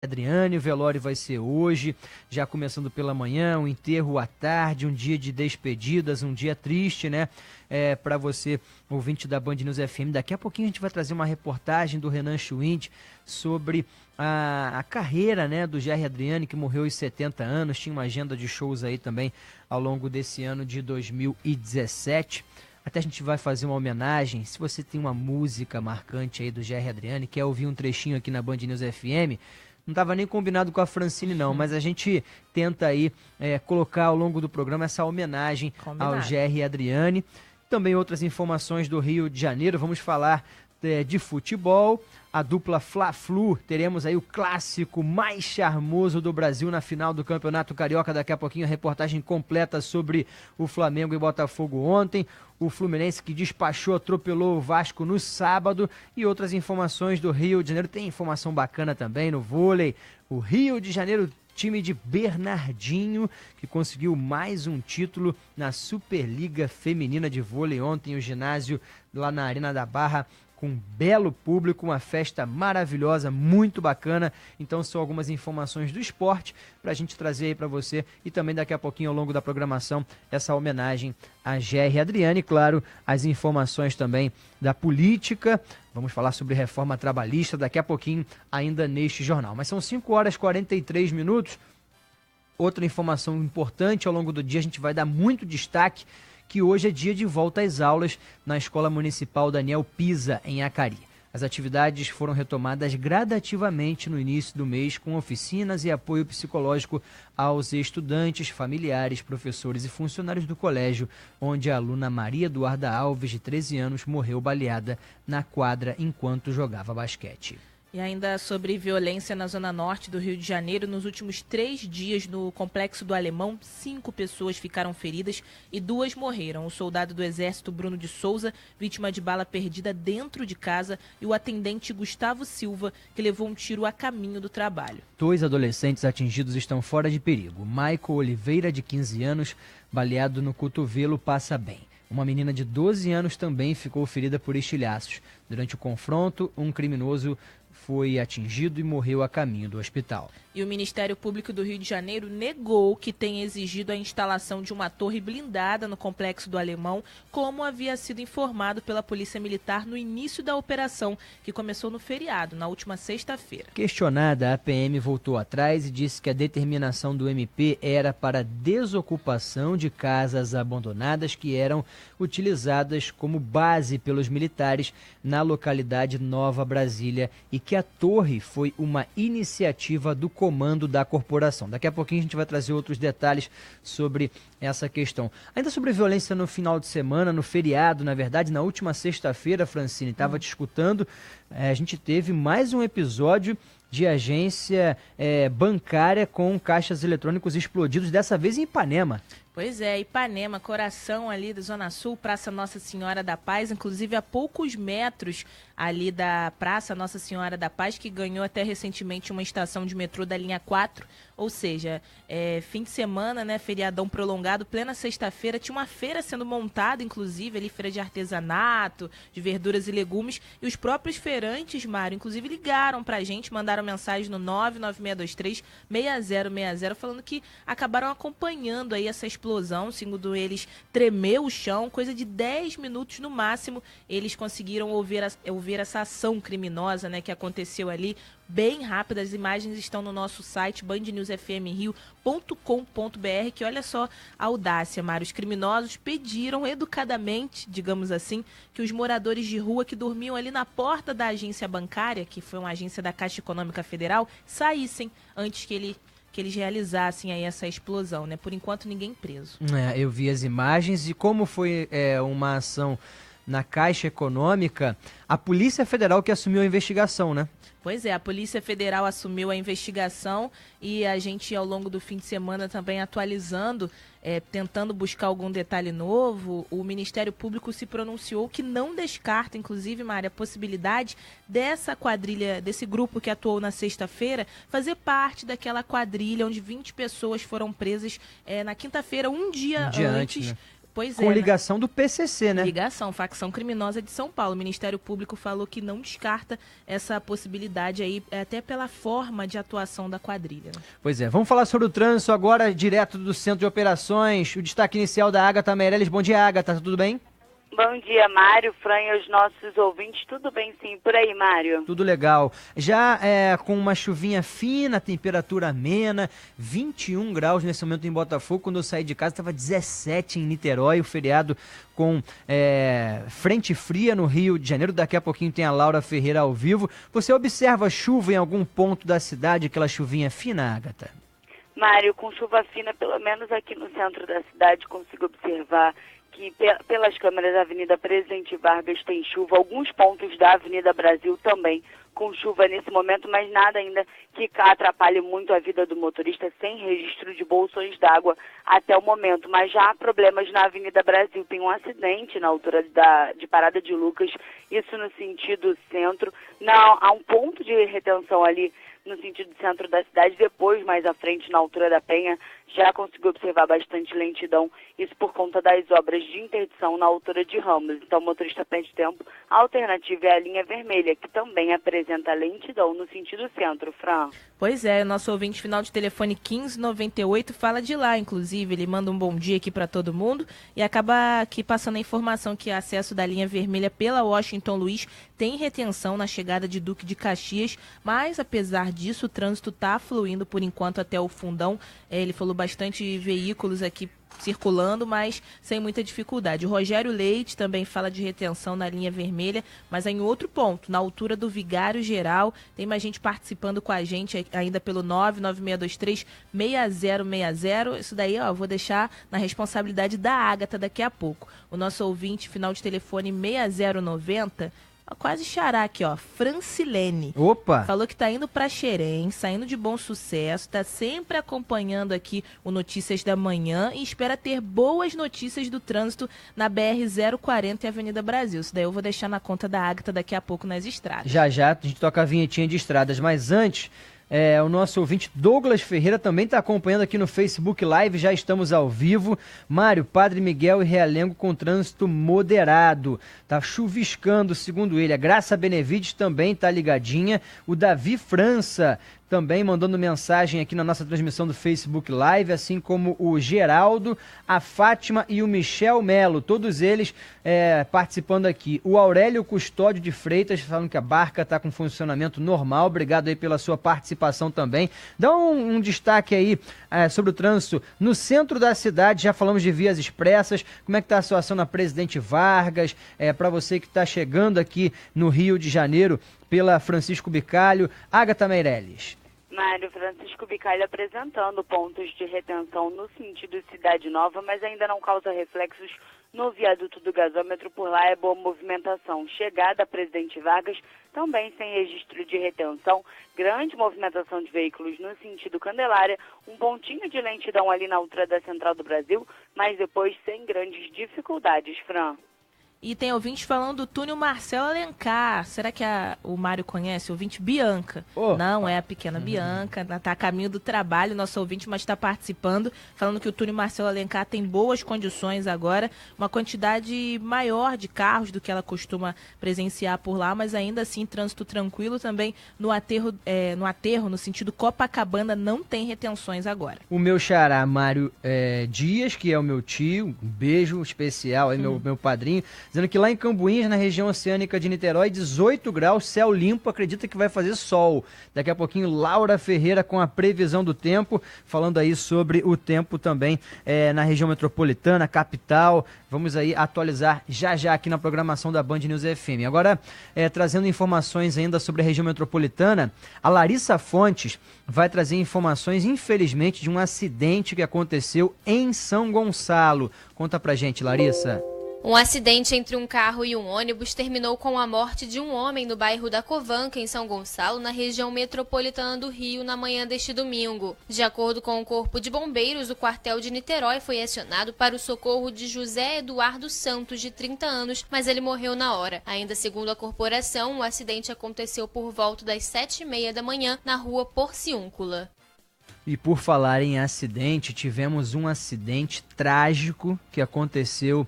Adriane, o velório vai ser hoje, já começando pela manhã, o enterro à tarde, um dia de despedidas, um dia triste, né? Para você, ouvinte da Band News FM. Daqui a pouquinho a gente vai trazer uma reportagem do Renan Schwind sobre a carreira, né, do Gerry Adriane, que morreu aos 70 anos, tinha uma agenda de shows aí também ao longo desse ano de 2017. Até a gente vai fazer uma homenagem. Se você tem uma música marcante aí do Gerry Adriane, quer ouvir um trechinho aqui na Band News FM, não estava nem combinado com a Francine não, mas a gente tenta aí colocar ao longo do programa essa homenagem ao Gerry Adriane. Também outras informações do Rio de Janeiro, vamos falar de futebol, a dupla Fla-Flu, teremos aí o clássico mais charmoso do Brasil na final do Campeonato Carioca, daqui a pouquinho a reportagem completa sobre o Flamengo e Botafogo ontem, o Fluminense que despachou, atropelou o Vasco no sábado e outras informações do Rio de Janeiro, tem informação bacana também no vôlei, o Rio de Janeiro, time de Bernardinho, que conseguiu mais um título na Superliga Feminina de Vôlei ontem, o ginásio lá na Arena da Barra, com um belo público, uma festa maravilhosa, muito bacana. Então são algumas informações do esporte para a gente trazer aí para você e também daqui a pouquinho ao longo da programação essa homenagem a Gerry Adriane, claro, as informações também da política, vamos falar sobre reforma trabalhista daqui a pouquinho ainda neste jornal. Mas são 5h43. Outra informação importante ao longo do dia, a gente vai dar muito destaque que hoje é dia de volta às aulas na Escola Municipal Daniel Pisa, em Acari. As atividades foram retomadas gradativamente no início do mês, com oficinas e apoio psicológico aos estudantes, familiares, professores e funcionários do colégio, onde a aluna Maria Eduarda Alves, de 13 anos, morreu baleada na quadra enquanto jogava basquete. E ainda sobre violência na zona norte do Rio de Janeiro, nos últimos 3 dias no Complexo do Alemão, 5 pessoas ficaram feridas e 2 morreram. O soldado do Exército Bruno de Souza, vítima de bala perdida dentro de casa, e o atendente Gustavo Silva, que levou um tiro a caminho do trabalho. 2 adolescentes atingidos estão fora de perigo. Michael Oliveira, de 15 anos, baleado no cotovelo, passa bem. Uma menina de 12 anos também ficou ferida por estilhaços. Durante o confronto, um criminoso foi atingido e morreu a caminho do hospital. E o Ministério Público do Rio de Janeiro negou que tenha exigido a instalação de uma torre blindada no Complexo do Alemão, como havia sido informado pela Polícia Militar no início da operação, que começou no feriado, na última sexta-feira. Questionada, a PM voltou atrás e disse que a determinação do MP era para desocupação de casas abandonadas que eram utilizadas como base pelos militares na localidade Nova Brasília e que a torre foi uma iniciativa do comando da corporação. Daqui a pouquinho a gente vai trazer outros detalhes sobre essa questão. Ainda sobre violência no final de semana, no feriado, na verdade, na última sexta-feira, Francine, estava te escutando, a gente teve mais um episódio de agência bancária com caixas eletrônicos explodidos, dessa vez em Ipanema. Pois é, Ipanema, coração ali da Zona Sul, Praça Nossa Senhora da Paz, inclusive a poucos metros ali da Praça Nossa Senhora da Paz, que ganhou até recentemente uma estação de metrô da linha 4, ou seja, fim de semana, né, feriadão prolongado, plena sexta-feira, tinha uma feira sendo montada, inclusive, ali feira de artesanato, de verduras e legumes, e os próprios feirantes, Mário, inclusive ligaram pra gente, mandaram mensagem no 99623-6060, falando que acabaram acompanhando aí essa explosão, segundo eles, tremeu o chão, coisa de 10 minutos no máximo, eles conseguiram ouvir essa ação criminosa, né, que aconteceu ali, bem rápida. As imagens estão no nosso site, bandnewsfmrio.com.br, que olha só a audácia, Mário. Os criminosos pediram educadamente, digamos assim, que os moradores de rua que dormiam ali na porta da agência bancária, que foi uma agência da Caixa Econômica Federal, saíssem antes que eles realizassem aí essa explosão, né? Por enquanto, ninguém preso. Eu vi as imagens e como foi uma ação na Caixa Econômica, a Polícia Federal que assumiu a investigação, né? Pois é, a Polícia Federal assumiu a investigação e a gente, ao longo do fim de semana, também atualizando, tentando buscar algum detalhe novo. O Ministério Público se pronunciou que não descarta, inclusive, Mária, a possibilidade dessa quadrilha, desse grupo que atuou na sexta-feira, fazer parte daquela quadrilha onde 20 pessoas foram presas na quinta-feira, um dia antes, né? Pois é, com ligação do PCC, né? Ligação, facção criminosa de São Paulo. O Ministério Público falou que não descarta essa possibilidade aí, até pela forma de atuação da quadrilha. Pois é, vamos falar sobre o trânsito agora, direto do Centro de Operações. O destaque inicial da Agatha Meirelles. Bom dia, Agatha, tudo bem? Bom dia, Mário, Fran e aos nossos ouvintes. Tudo bem, sim, por aí, Mário? Tudo legal. Já com uma chuvinha fina, temperatura amena, 21 graus nesse momento em Botafogo. Quando eu saí de casa estava 17 em Niterói, o feriado com frente fria no Rio de Janeiro. Daqui a pouquinho tem a Laura Ferreira ao vivo. Você observa chuva em algum ponto da cidade, aquela chuvinha fina, Agatha? Mário, com chuva fina, pelo menos aqui no centro da cidade, consigo observar que pelas câmeras da Avenida Presidente Vargas tem chuva, alguns pontos da Avenida Brasil também com chuva nesse momento, mas nada ainda que atrapalhe muito a vida do motorista, sem registro de bolsões d'água até o momento. Mas já há problemas na Avenida Brasil, tem um acidente na altura de Parada de Lucas, isso no sentido centro. Não, há um ponto de retenção ali no sentido centro da cidade, depois mais à frente na altura da Penha, já consegui observar bastante lentidão, isso por conta das obras de interdição na altura de Ramos. Então o motorista perde tempo. A alternativa é a linha vermelha, que também apresenta lentidão no sentido centro, Fran. Pois é, nosso ouvinte final de telefone 1598 fala de lá, inclusive, ele manda um bom dia aqui para todo mundo e acaba aqui passando a informação que o acesso da linha vermelha pela Washington Luiz tem retenção na chegada de Duque de Caxias, mas apesar disso o trânsito está fluindo por enquanto até o Fundão. Ele falou bastante veículos aqui circulando, mas sem muita dificuldade. O Rogério Leite também fala de retenção na linha vermelha, mas é em outro ponto, na altura do Vigário Geral. Tem mais gente participando com a gente ainda pelo 99623-6060. Isso daí, ó, eu vou deixar na responsabilidade da Agatha daqui a pouco. O nosso ouvinte, final de telefone 6090, quase xará aqui, ó, Francilene. Opa! Falou que tá indo pra Xerém, saindo de Bom Sucesso, tá sempre acompanhando aqui o Notícias da Manhã e espera ter boas notícias do trânsito na BR-040 e Avenida Brasil. Isso daí eu vou deixar na conta da Agatha daqui a pouco nas estradas. Já a gente toca a vinhetinha de estradas, mas antes... o nosso ouvinte Douglas Ferreira também está acompanhando aqui no Facebook Live, já estamos ao vivo. Mário, Padre Miguel e Realengo com trânsito moderado. Tá chuviscando, segundo ele. A Graça Benevides também está ligadinha. O Davi França também mandando mensagem aqui na nossa transmissão do Facebook Live, assim como o Geraldo, a Fátima e o Michel Melo, todos eles participando aqui. O Aurélio Custódio de Freitas falando que a barca está com funcionamento normal, obrigado aí pela sua participação também. Dá um destaque aí sobre o trânsito no centro da cidade, já falamos de vias expressas, como é que está a situação na Presidente Vargas, para você que está chegando aqui no Rio de Janeiro pela Francisco Bicalho. Agatha Meirelles. Mário, Francisco Bicalho apresentando pontos de retenção no sentido Cidade Nova, mas ainda não causa reflexos no viaduto do gasômetro. Por lá é boa movimentação. Chegada a Presidente Vargas, também sem registro de retenção. Grande movimentação de veículos no sentido Candelária. Um pontinho de lentidão ali na altura da Central do Brasil, mas depois sem grandes dificuldades, Fran. E tem ouvintes falando do túnel Marcelo Alencar. Será que o Mário conhece? Ouvinte Bianca. Não, é a pequena Bianca. Está a caminho do trabalho, nosso ouvinte, mas está participando, falando que o túnel Marcelo Alencar tem boas condições agora, uma quantidade maior de carros do que ela costuma presenciar por lá, mas ainda assim trânsito tranquilo também no aterro, no sentido Copacabana, não tem retenções agora. O meu xará, Mário Dias, que é o meu tio, um beijo especial aí, meu padrinho, dizendo que lá em Cambuinhas, na região oceânica de Niterói, 18 graus, céu limpo, acredita que vai fazer sol. Daqui a pouquinho, Laura Ferreira com a previsão do tempo, falando aí sobre o tempo também na região metropolitana, capital. Vamos aí atualizar já aqui na programação da Band News FM. Agora, trazendo informações ainda sobre a região metropolitana, a Larissa Fontes vai trazer informações, infelizmente, de um acidente que aconteceu em São Gonçalo. Conta pra gente, Larissa. Um acidente entre um carro e um ônibus terminou com a morte de um homem no bairro da Covanca, em São Gonçalo, na região metropolitana do Rio, na manhã deste domingo. De acordo com o Corpo de Bombeiros, o quartel de Niterói foi acionado para o socorro de José Eduardo Santos, de 30 anos, mas ele morreu na hora. Ainda segundo a corporação, o acidente aconteceu por volta das 7h30 da manhã, na rua Porciúncula. E por falar em acidente, tivemos um acidente trágico que aconteceu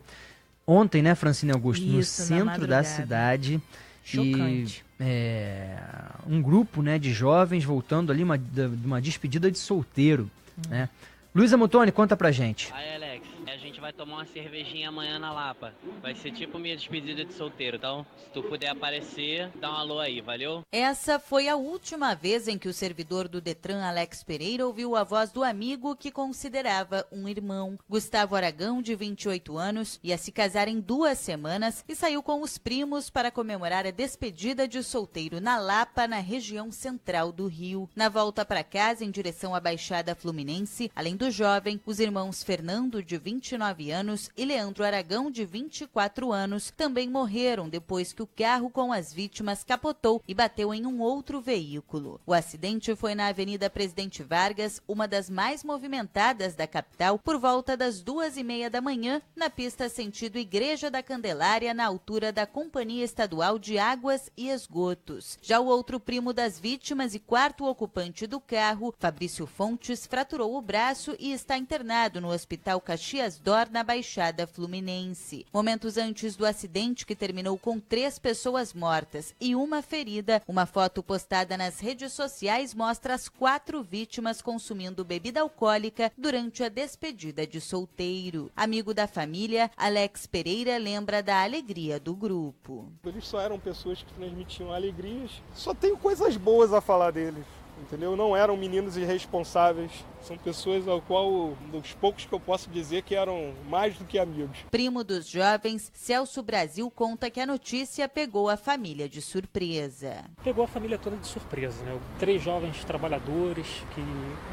ontem, né, Francine Augusto? Isso, no centro da cidade. Chocante. E um grupo, né, de jovens voltando ali de uma despedida de solteiro, né? Luísa Mutoni, conta pra gente. Aí, Alex, a gente vai tomar uma cervejinha amanhã na Lapa. Vai ser tipo minha despedida de solteiro, então se tu puder aparecer, dá um alô aí, valeu? Essa foi a última vez em que o servidor do Detran, Alex Pereira, ouviu a voz do amigo que considerava um irmão. Gustavo Aragão, de 28 anos, ia se casar em 2 semanas e saiu com os primos para comemorar a despedida de solteiro na Lapa, na região central do Rio. Na volta para casa, em direção à Baixada Fluminense, além do jovem, os irmãos Fernando, de 29 anos, e Leandro Aragão, de 24 anos, também morreram depois que o carro com as vítimas capotou e bateu em um outro veículo. O acidente foi na Avenida Presidente Vargas, uma das mais movimentadas da capital, por volta das 2h30 da manhã, na pista sentido Igreja da Candelária, na altura da Companhia Estadual de Águas e Esgotos. Já o outro primo das vítimas e quarto ocupante do carro, Fabrício Fontes, fraturou o braço e está internado no Hospital Caxias d'Or, na Baixada Fluminense. Momentos antes do acidente, que terminou com 3 pessoas mortas e uma ferida, uma foto postada nas redes sociais mostra as 4 vítimas consumindo bebida alcoólica durante a despedida de solteiro. Amigo da família, Alex Pereira lembra da alegria do grupo. Eles só eram pessoas que transmitiam alegrias. Só tenho coisas boas a falar deles, entendeu? Não eram meninos irresponsáveis. São pessoas ao qual, dos poucos que eu posso dizer, que eram mais do que amigos. Primo dos jovens, Celso Brasil, conta que a notícia pegou a família de surpresa. Pegou a família toda de surpresa, né? 3 jovens trabalhadores que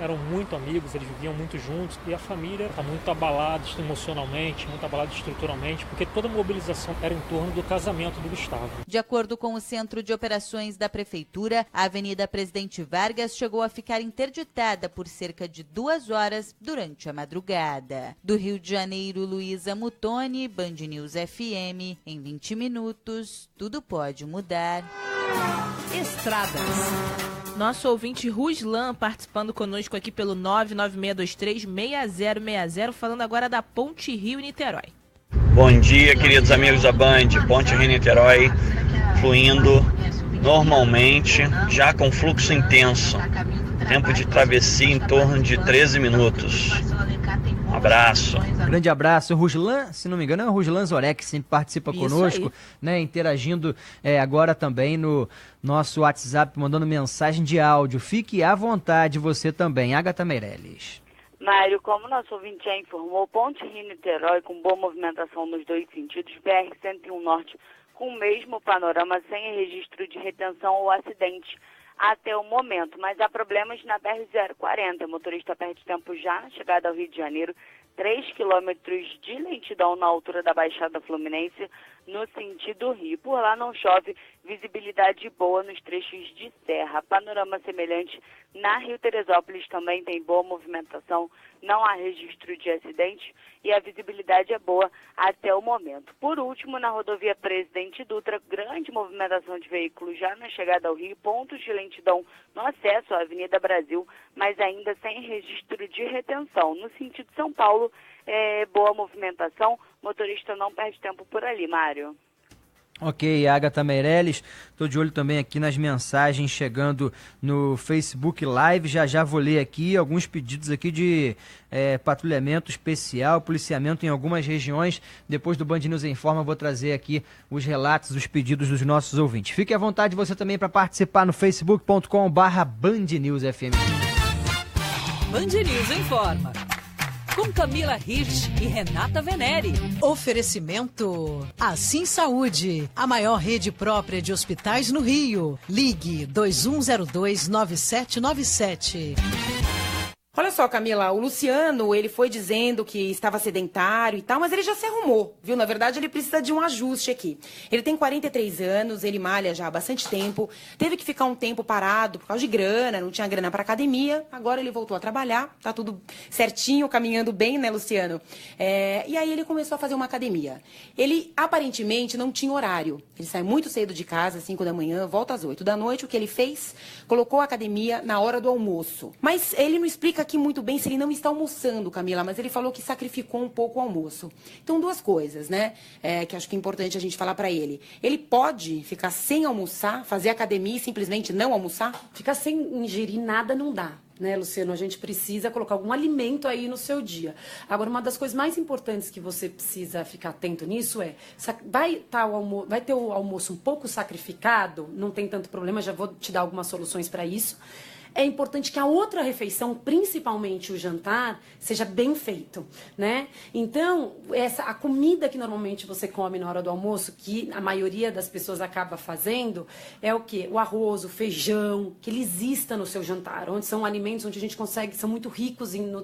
eram muito amigos, eles viviam muito juntos, e a família está muito abalada emocionalmente, muito abalada estruturalmente, porque toda a mobilização era em torno do casamento do Gustavo. De acordo com o Centro de Operações da Prefeitura, a Avenida Presidente Vargas chegou a ficar interditada por cerca de 2 horas durante a madrugada. Do Rio de Janeiro, Luísa Mutoni, Band News FM. Em 20 minutos, tudo pode mudar. Estradas. Nosso ouvinte Ruslan participando conosco aqui pelo 996236060, falando agora da Ponte Rio-Niterói. Bom dia, queridos amigos da Band. Ponte Rio-Niterói fluindo normalmente, já com fluxo intenso. Tempo de travessia em torno de 13 minutos. Um abraço. Grande abraço. Ruslan, se não me engano, é o Ruslan Zorek, que sempre participa conosco, né, interagindo agora também no nosso WhatsApp, mandando mensagem de áudio. Fique à vontade você também. Agatha Meirelles. Mário, como nosso ouvinte já informou, Ponte Rio-Niterói com boa movimentação nos 2 sentidos, BR-101 Norte com o mesmo panorama, sem registro de retenção ou acidente até o momento, mas há problemas na BR-040. O motorista perde tempo já na chegada ao Rio de Janeiro, 3 quilômetros de lentidão na altura da Baixada Fluminense, no sentido Rio. Por lá não chove, visibilidade boa nos trechos de serra. Panorama semelhante na Rio Teresópolis também tem boa movimentação, não há registro de acidente e a visibilidade é boa até o momento. Por último, na rodovia Presidente Dutra, grande movimentação de veículos já na chegada ao Rio, pontos de lentidão no acesso à Avenida Brasil, mas ainda sem registro de retenção. No sentido São Paulo, boa movimentação, motorista não perde tempo por ali, Mário. Ok, Agatha Meirelles, estou de olho também aqui nas mensagens chegando no Facebook Live, já vou ler aqui alguns pedidos aqui de patrulhamento especial, policiamento em algumas regiões. Depois do Band News Informa, vou trazer aqui os relatos, os pedidos dos nossos ouvintes. Fique à vontade você também para participar no facebook.com/Band News FM. Band News Informa, com Camila Hirsch e Renata Veneri. Oferecimento Assim Saúde, a maior rede própria de hospitais no Rio. Ligue 2102-9797. Olha só, Camila, o Luciano, ele foi dizendo que estava sedentário e tal, mas ele já se arrumou, viu? Na verdade, ele precisa de um ajuste aqui. Ele tem 43 anos, ele malha já há bastante tempo, teve que ficar um tempo parado por causa de grana, não tinha grana para academia, agora ele voltou a trabalhar, tá tudo certinho, caminhando bem, né, Luciano? E aí ele começou a fazer uma academia. Ele, aparentemente, não tinha horário. Ele sai muito cedo de casa, às 5 da manhã, volta às 8 da noite. O que ele fez? Colocou a academia na hora do almoço. Mas ele não explica aqui muito bem se ele não está almoçando, Camila, mas ele falou que sacrificou um pouco o almoço. Então, duas coisas, né? Que acho que é importante a gente falar para ele. Ele pode ficar sem almoçar, fazer academia e simplesmente não almoçar? Ficar sem ingerir nada não dá, né, Luciano? A gente precisa colocar algum alimento aí no seu dia. Agora, uma das coisas mais importantes que você precisa ficar atento nisso vai ter o almoço um pouco sacrificado, não tem tanto problema, já vou te dar algumas soluções para isso. É importante que a outra refeição, principalmente o jantar, seja bem feito, né? Então, a comida que normalmente você come na hora do almoço, que a maioria das pessoas acaba fazendo, é o quê? O arroz, o feijão, que ele exista no seu jantar, onde são alimentos onde a gente consegue, são muito ricos em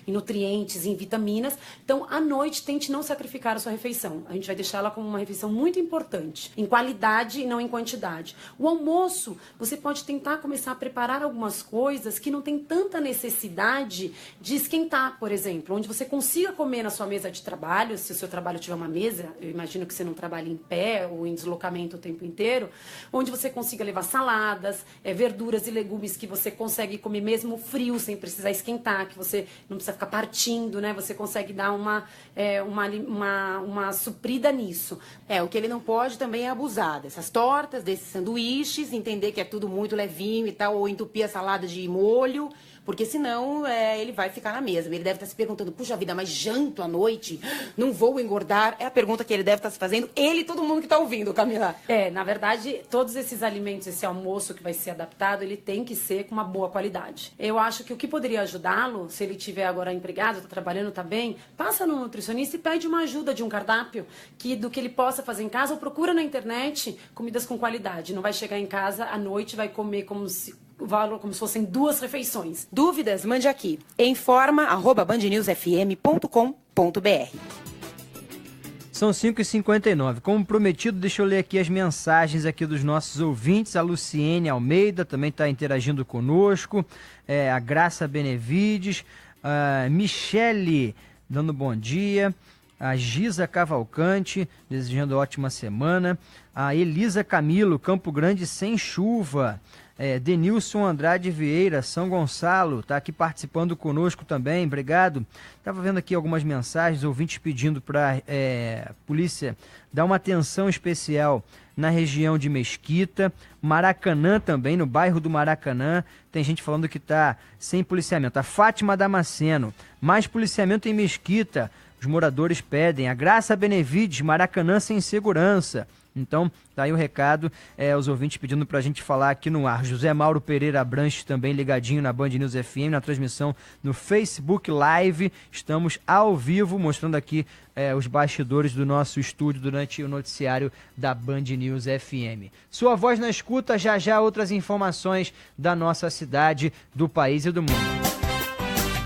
nutrientes, em vitaminas. Então, à noite, tente não sacrificar a sua refeição. A gente vai deixar ela como uma refeição muito importante, em qualidade e não em quantidade. O almoço, você pode tentar começar a preparar algumas coisas que não tem tanta necessidade de esquentar, por exemplo, onde você consiga comer na sua mesa de trabalho, se o seu trabalho tiver uma mesa, eu imagino que você não trabalhe em pé ou em deslocamento o tempo inteiro, onde você consiga levar saladas, verduras e legumes que você consegue comer mesmo frio, sem precisar esquentar, que você não precisa ficar partindo, né? Você consegue dar uma suprida nisso. O que ele não pode também é abusar dessas tortas, desses sanduíches, entender que é tudo muito levinho e tal, ou entupir a salada de molho, porque senão ele vai ficar na mesma. Ele deve estar se perguntando, puxa vida, mas janto à noite? Não vou engordar? É a pergunta que ele deve estar se fazendo, ele e todo mundo que está ouvindo, Camila. Na verdade, todos esses alimentos, esse almoço que vai ser adaptado, ele tem que ser com uma boa qualidade. Eu acho que o que poderia ajudá-lo, se ele estiver agora empregado, está trabalhando, está bem, passa no nutricionista e pede uma ajuda de um cardápio do que ele possa fazer em casa, ou procura na internet comidas com qualidade. Não vai chegar em casa à noite e vai comer como se fossem 2 refeições. Dúvidas? Mande aqui. informa@bandnewsfm.com.br. São 5h59. Como prometido, deixa eu ler aqui as mensagens aqui dos nossos ouvintes. A Luciene Almeida também está interagindo conosco. A Graça Benevides. A Michele dando bom dia. A Giza Cavalcante desejando ótima semana. A Elisa Camilo, Campo Grande sem chuva. Denilson Andrade Vieira, São Gonçalo, está aqui participando conosco também, obrigado. Estava vendo aqui algumas mensagens, ouvintes pedindo para a polícia dar uma atenção especial na região de Mesquita, Maracanã também, no bairro do Maracanã, tem gente falando que está sem policiamento. A Fátima Damasceno, mais policiamento em Mesquita, os moradores pedem. A Graça Benevides, Maracanã sem segurança. Então, tá aí o recado, os ouvintes pedindo pra gente falar aqui no ar. José Mauro Pereira Abranches também ligadinho na Band News FM, na transmissão no Facebook Live. Estamos ao vivo, mostrando aqui os bastidores do nosso estúdio durante o noticiário da Band News FM. Sua voz na escuta, já outras informações da nossa cidade, do país e do mundo.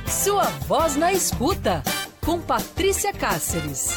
Sua voz na escuta, com Patrícia Cáceres.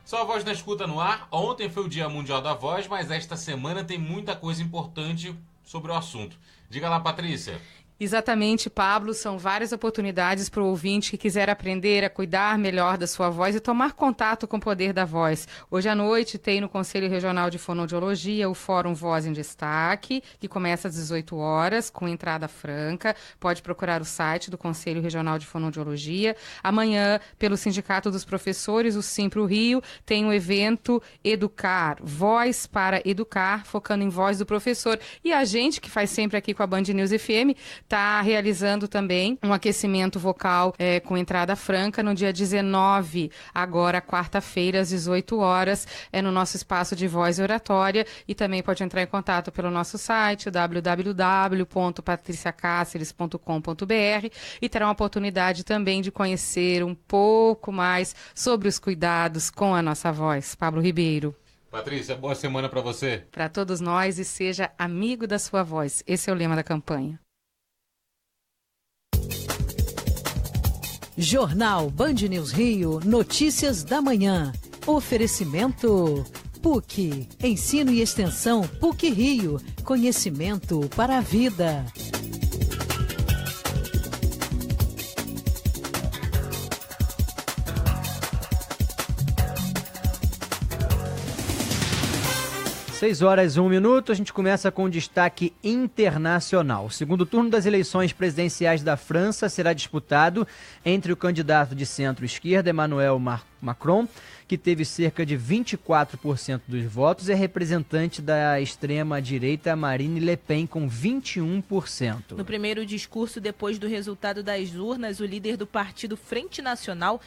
Só a Voz na Escuta no ar. Ontem foi o Dia Mundial da Voz, mas esta semana tem muita coisa importante sobre o assunto. Diga lá, Patrícia. Exatamente, Pablo, são várias oportunidades para o ouvinte que quiser aprender a cuidar melhor da sua voz e tomar contato com o poder da voz. Hoje à noite tem no Conselho Regional de Fonoaudiologia o Fórum Voz em Destaque, que começa às 18 horas, com entrada franca. Pode procurar o site do Conselho Regional de Fonoaudiologia. Amanhã, pelo Sindicato dos Professores, o Simpro Rio, tem o evento Educar, Voz para Educar, focando em voz do professor. E a gente, que faz sempre aqui com a Band News FM, está realizando também um aquecimento vocal com entrada franca no dia 19, agora quarta-feira, às 18 horas, no nosso espaço de voz e oratória, e também pode entrar em contato pelo nosso site, www.patriciacaceres.com.br, e terá uma oportunidade também de conhecer um pouco mais sobre os cuidados com a nossa voz. Pablo Ribeiro. Patrícia, boa semana para você. Para todos nós, e seja amigo da sua voz. Esse é o lema da campanha. Jornal Band News Rio, notícias da manhã. Oferecimento PUC, ensino e extensão PUC Rio, conhecimento para a vida. Seis horas e 1 minuto, a gente começa com destaque internacional. O segundo turno das eleições presidenciais da França será disputado entre o candidato de centro-esquerda, Emmanuel Macron, que teve cerca de 24% dos votos, e a representante da extrema-direita, Marine Le Pen, com 21%. No primeiro discurso, depois do resultado das urnas, o líder do partido Frente Nacional...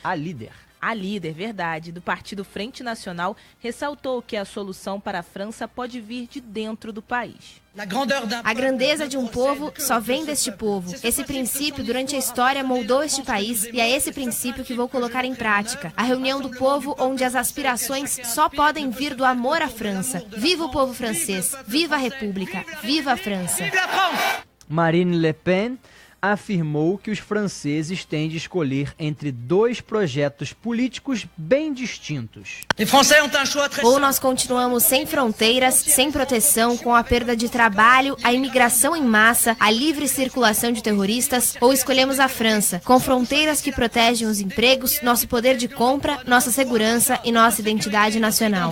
A líder, verdade, do Partido Frente Nacional ressaltou que a solução para a França pode vir de dentro do país. A grandeza de um povo só vem deste povo. Esse princípio, durante a história, moldou este país e é esse princípio que vou colocar em prática. A reunião do povo, onde as aspirações só podem vir do amor à França. Viva o povo francês! Viva a República! Viva a França! Marine Le Pen afirmou que os franceses têm de escolher entre dois projetos políticos bem distintos. Ou nós continuamos sem fronteiras, sem proteção, com a perda de trabalho, a imigração em massa, a livre circulação de terroristas, ou escolhemos a França, com fronteiras que protegem os empregos, nosso poder de compra, nossa segurança e nossa identidade nacional.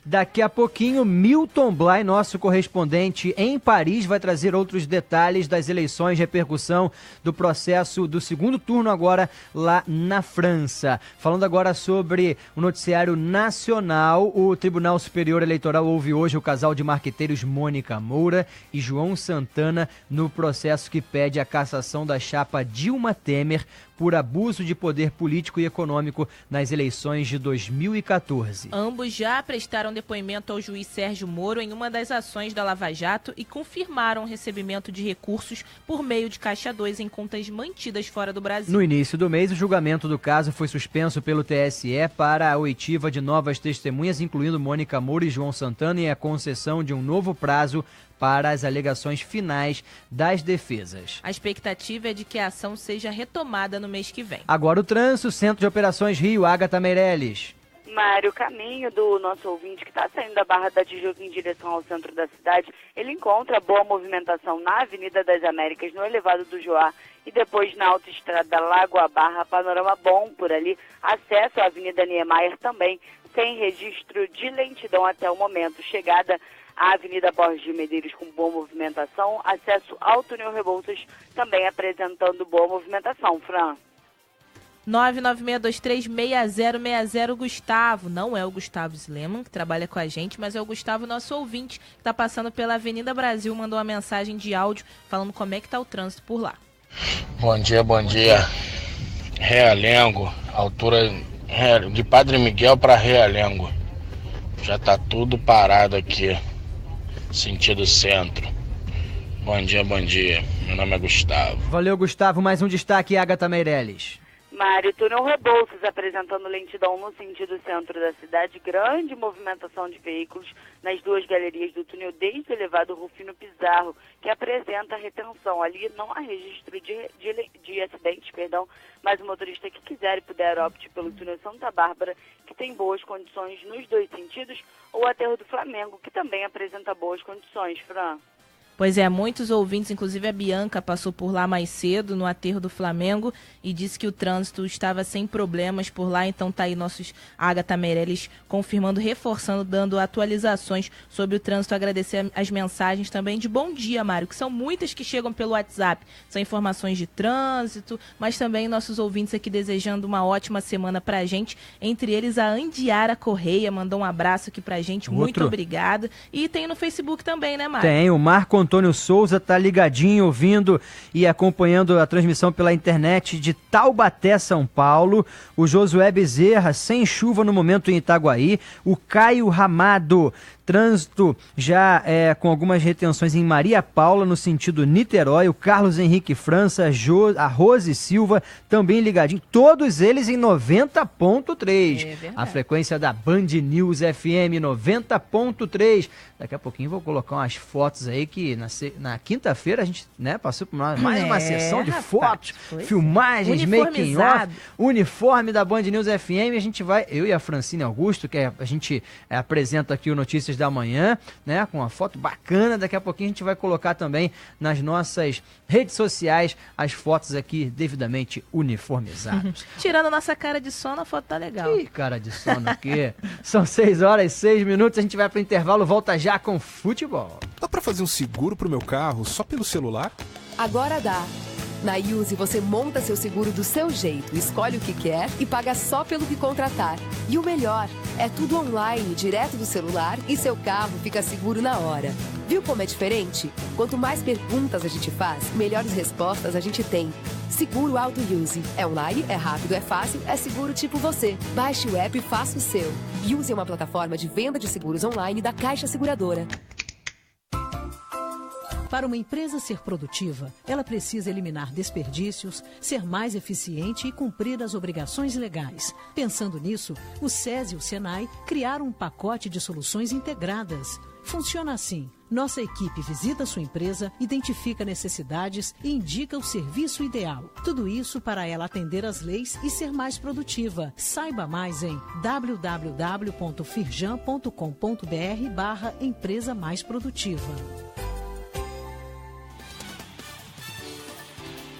Daqui a pouquinho, Milton Blay, nosso correspondente em Paris, vai trazer outros detalhes das eleições, repercussão do processo do segundo turno agora lá na França. Falando agora sobre o noticiário nacional, o Tribunal Superior Eleitoral ouve hoje o casal de marqueteiros Mônica Moura e João Santana no processo que pede a cassação da chapa Dilma Temer por abuso de poder político e econômico nas eleições de 2014. Ambos já prestaram depoimento ao juiz Sérgio Moro em uma das ações da Lava Jato e confirmaram o recebimento de recursos por meio de Caixa 2 em contas mantidas fora do Brasil. No início do mês, o julgamento do caso foi suspenso pelo TSE para a oitiva de novas testemunhas, incluindo Mônica Moura e João Santana, e a concessão de um novo prazo para as alegações finais das defesas. A expectativa é de que a ação seja retomada no mês que vem. Agora o trânsito, Centro de Operações Rio, Agatha Meirelles. Mário, o caminho do nosso ouvinte que está saindo da Barra da Tijuca em direção ao centro da cidade, ele encontra boa movimentação na Avenida das Américas, no elevado do Joá, e depois na autoestrada Lagoa Barra, panorama bom por ali, acesso à Avenida Niemeyer também, sem registro de lentidão até o momento, chegada a Avenida Borges de Medeiros com boa movimentação, acesso ao Túnel Rebouças também apresentando boa movimentação, Fran. 996236060, Gustavo. Não é o Gustavo Sleman, que trabalha com a gente, mas é o Gustavo, nosso ouvinte, que está passando pela Avenida Brasil, mandou uma mensagem de áudio falando como é que está o trânsito por lá. Bom dia, bom dia. Realengo, altura de Padre Miguel para Realengo. Já tá tudo parado aqui. Sentido centro. Bom dia, bom dia. Meu nome é Gustavo. Valeu, Gustavo. Mais um destaque, Agatha Meirelles. Mário, Túnel Rebouças apresentando lentidão no sentido centro da cidade. Grande movimentação de veículos nas duas galerias do túnel, desde o elevado Rufino Pizarro, que apresenta retenção. Ali não há registro de acidentes, mas o motorista que quiser e puder opte pelo túnel Santa Bárbara, que tem boas condições nos dois sentidos, ou aterro do Flamengo, que também apresenta boas condições, Fran. Pois é, muitos ouvintes, inclusive a Bianca, passou por lá mais cedo, no aterro do Flamengo, e disse que o trânsito estava sem problemas por lá. Então tá aí nossos Agatha Meirelles confirmando, reforçando, dando atualizações sobre o trânsito. Agradecer as mensagens também de bom dia, Mário, que são muitas que chegam pelo WhatsApp. São informações de trânsito, mas também nossos ouvintes aqui desejando uma ótima semana pra gente. Entre eles a Andiara Correia, mandou um abraço aqui pra gente, muito obrigada. E tem no Facebook também, né, Mário? Tem, o Marco Antônio Souza tá ligadinho, ouvindo e acompanhando a transmissão pela internet de Taubaté, São Paulo. O Josué Bezerra, sem chuva no momento em Itaguaí. O Caio Ramado Trânsito já com algumas retenções em Maria Paula, no sentido Niterói, o Carlos Henrique França, a Rose Silva, também ligadinho, todos eles em 90.3. A frequência da Band News FM 90.3. Daqui a pouquinho vou colocar umas fotos aí que na quinta-feira a gente, né, passou por mais uma sessão de fotos, filmagens, making off, uniforme da Band News FM. A gente vai, eu e a Francine Augusto, que a gente apresenta aqui o Notícias da Manhã, né, com uma foto bacana. Daqui a pouquinho a gente vai colocar também nas nossas redes sociais as fotos aqui devidamente uniformizadas. Tirando nossa cara de sono, a foto tá legal. Que cara de sono aqui. São 6h06, a gente vai pro intervalo, volta já com futebol. Dá pra fazer um seguro pro meu carro só pelo celular? Agora dá. Na Yuzi você monta seu seguro do seu jeito, escolhe o que quer e paga só pelo que contratar. E o melhor, é tudo online, direto do celular e seu carro fica seguro na hora. Viu como é diferente? Quanto mais perguntas a gente faz, melhores respostas a gente tem. Seguro Auto Yuzi. É online, é rápido, é fácil, é seguro tipo você. Baixe o app e faça o seu. Yuzi é uma plataforma de venda de seguros online da Caixa Seguradora. Para uma empresa ser produtiva, ela precisa eliminar desperdícios, ser mais eficiente e cumprir as obrigações legais. Pensando nisso, o SESI e o SENAI criaram um pacote de soluções integradas. Funciona assim. Nossa equipe visita sua empresa, identifica necessidades e indica o serviço ideal. Tudo isso para ela atender às leis e ser mais produtiva. Saiba mais em www.firjan.com.br/empresa mais produtiva.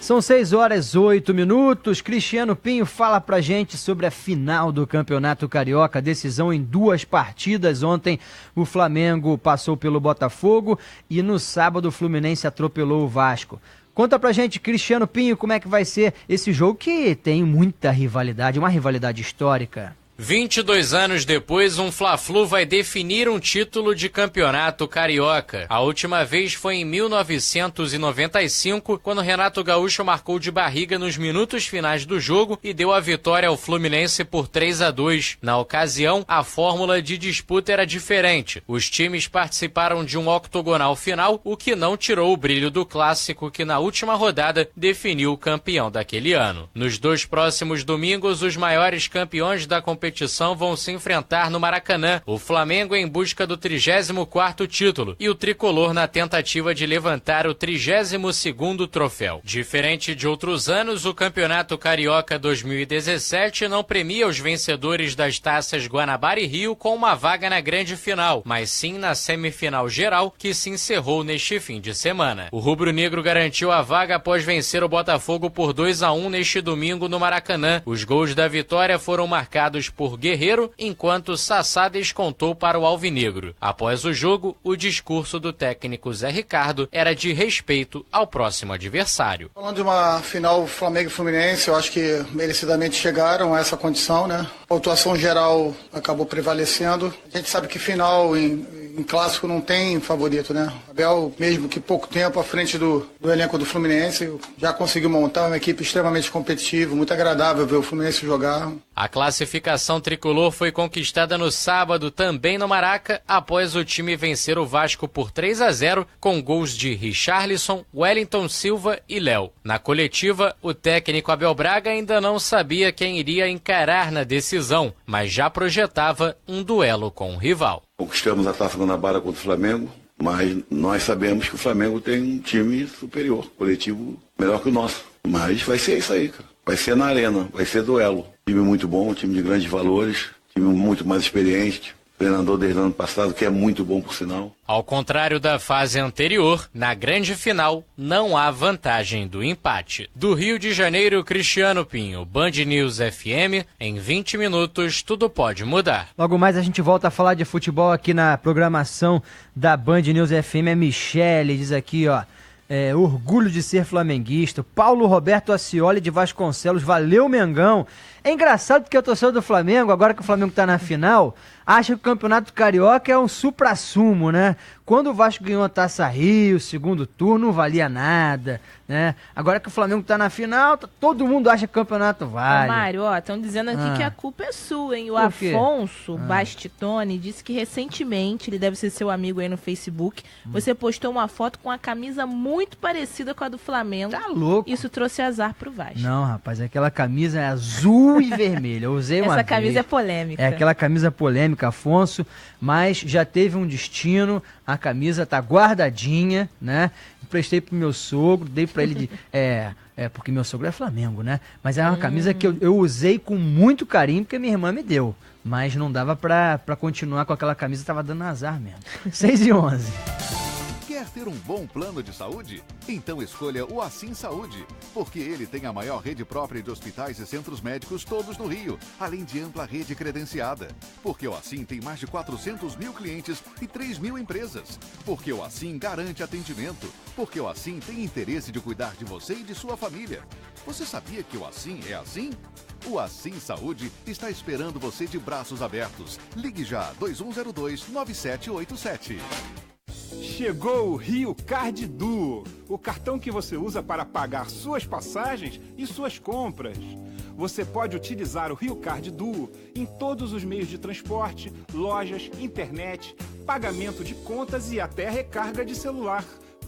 São 6h08. Cristiano Pinho fala pra gente sobre a final do Campeonato Carioca, decisão em 2 partidas. Ontem o Flamengo passou pelo Botafogo e no sábado o Fluminense atropelou o Vasco. Conta pra gente, Cristiano Pinho, como é que vai ser esse jogo que tem muita rivalidade, uma rivalidade histórica. 22 anos depois, um Fla-Flu vai definir um título de campeonato carioca. A última vez foi em 1995, quando Renato Gaúcho marcou de barriga nos minutos finais do jogo e deu a vitória ao Fluminense por 3-2. Na ocasião, a fórmula de disputa era diferente. Os times participaram de um octogonal final, o que não tirou o brilho do clássico que na última rodada definiu o campeão daquele ano. Nos 2 próximos domingos, os maiores campeões da competição vão se enfrentar no Maracanã, o Flamengo em busca do 34º título e o Tricolor na tentativa de levantar o 32º troféu. Diferente de outros anos, o Campeonato Carioca 2017 não premia os vencedores das taças Guanabara e Rio com uma vaga na grande final, mas sim na semifinal geral que se encerrou neste fim de semana. O rubro-negro garantiu a vaga após vencer o Botafogo por 2-1 neste domingo no Maracanã. Os gols da vitória foram marcados por Guerreiro, enquanto Sassá descontou para o alvinegro. Após o jogo, o discurso do técnico Zé Ricardo era de respeito ao próximo adversário. Falando de uma final Flamengo e Fluminense, eu acho que merecidamente chegaram a essa condição, né? A atuação geral acabou prevalecendo. A gente sabe que final em clássico não tem favorito, né? Abel, mesmo que pouco tempo à frente do elenco do Fluminense, já conseguiu montar uma equipe extremamente competitiva, muito agradável ver o Fluminense jogar. A classificação tricolor foi conquistada no sábado, também no Maraca, após o time vencer o Vasco por 3-0, com gols de Richarlison, Wellington Silva e Léo. Na coletiva, o técnico Abel Braga ainda não sabia quem iria encarar na decisão, mas já projetava um duelo com o rival. Conquistamos a Taça Guanabara contra o Flamengo, mas nós sabemos que o Flamengo tem um time superior, coletivo melhor que o nosso. Mas vai ser isso aí, cara. Vai ser na arena, vai ser duelo. Time muito bom, time de grandes valores, time muito mais experiente. Treinador desde o ano passado, que é muito bom por sinal. Ao contrário da fase anterior, na grande final não há vantagem do empate. Do Rio de Janeiro, Cristiano Pinho, Band News FM, em 20 minutos tudo pode mudar. Logo mais a gente volta a falar de futebol aqui na programação da Band News FM. A Michele diz aqui, ó, orgulho de ser flamenguista. Paulo Roberto Acioli de Vasconcelos, valeu Mengão. É engraçado porque o torcedor do Flamengo, agora que o Flamengo tá na final, acha que o Campeonato Carioca é um supra-sumo, né? quando o Vasco ganhou a Taça Rio, segundo turno, não valia nada, né? Agora que o Flamengo tá na final, todo mundo acha que o campeonato vale. Mário, ó, estão dizendo aqui que a culpa é sua, hein? O Por quê? Afonso Bastitone disse que recentemente, ele deve ser seu amigo aí no Facebook, você postou uma foto com a camisa muito parecida com a do Flamengo. Tá louco. Isso trouxe azar pro Vasco. Não, rapaz, aquela camisa é azul e vermelha. Eu usei uma Essa camisa vez. é polêmica. É aquela camisa polêmica, Afonso, mas já teve um destino, a camisa tá guardadinha, né? Emprestei pro meu sogro, dei pra ele de... porque meu sogro é Flamengo, né? Mas é uma camisa que eu usei com muito carinho, porque minha irmã me deu. Mas não dava pra continuar com aquela camisa, tava dando azar mesmo. 6h11. Quer ter um bom plano de saúde? Então escolha o Assim Saúde, porque ele tem a maior rede própria de hospitais e centros médicos todos no Rio, além de ampla rede credenciada. Porque o Assim tem mais de 400 mil clientes e 3 mil empresas. Porque o Assim garante atendimento. Porque o Assim tem interesse de cuidar de você e de sua família. Você sabia que o Assim é assim? O Assim Saúde está esperando você de braços abertos. Ligue já 2102-9787. Chegou o Rio Card Duo, o cartão que você usa para pagar suas passagens e suas compras. Você pode utilizar o Rio Card Duo em todos os meios de transporte, lojas, internet, pagamento de contas e até recarga de celular.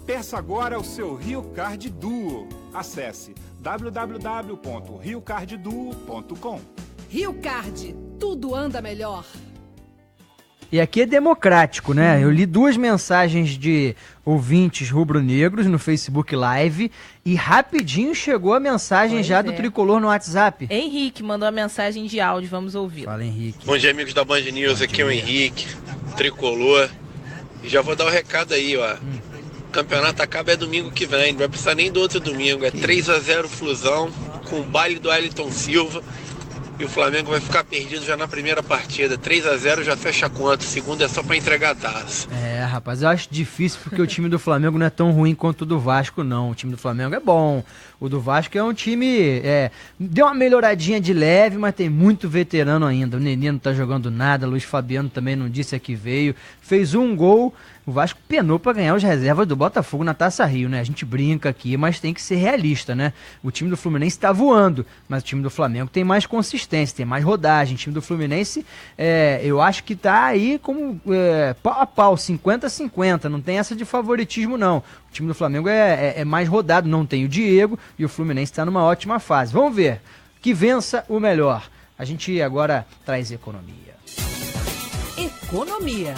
Peça agora o seu Rio Card Duo. Acesse www.riocardduo.com. Rio Card, tudo anda melhor. E aqui é democrático, né? Eu li 2 mensagens de ouvintes rubro-negros no Facebook Live e rapidinho chegou a mensagem do Tricolor no WhatsApp. Henrique mandou a mensagem de áudio, vamos ouvir. Fala, Henrique. Bom dia, amigos da Band News, aqui é o Henrique, Tricolor. E já vou dar o recado aí, ó. O campeonato acaba domingo que vem, não vai precisar nem do outro domingo. É 3-0 Flusão, com o baile do Ailton Silva. E o Flamengo vai ficar perdido já na primeira partida. 3-0 já fecha a conta. Segundo é só pra entregar a taça. Rapaz, eu acho difícil porque o time do Flamengo não é tão ruim quanto o do Vasco, não. O time do Flamengo é bom. O do Vasco é um time... deu uma melhoradinha de leve, mas tem muito veterano ainda. O Nenê não tá jogando nada. Luiz Fabiano também não disse a que veio. Fez um gol. O Vasco penou para ganhar os reservas do Botafogo na Taça Rio, né? A gente brinca aqui, mas tem que ser realista, né? O time do Fluminense está voando, mas o time do Flamengo tem mais consistência, tem mais rodagem. O time do Fluminense, eu acho que tá aí como pau a pau, 50-50, não tem essa de favoritismo, não. O time do Flamengo é mais rodado, não tem o Diego, e o Fluminense está numa ótima fase. Vamos ver, que vença o melhor. A gente agora traz economia. Economia,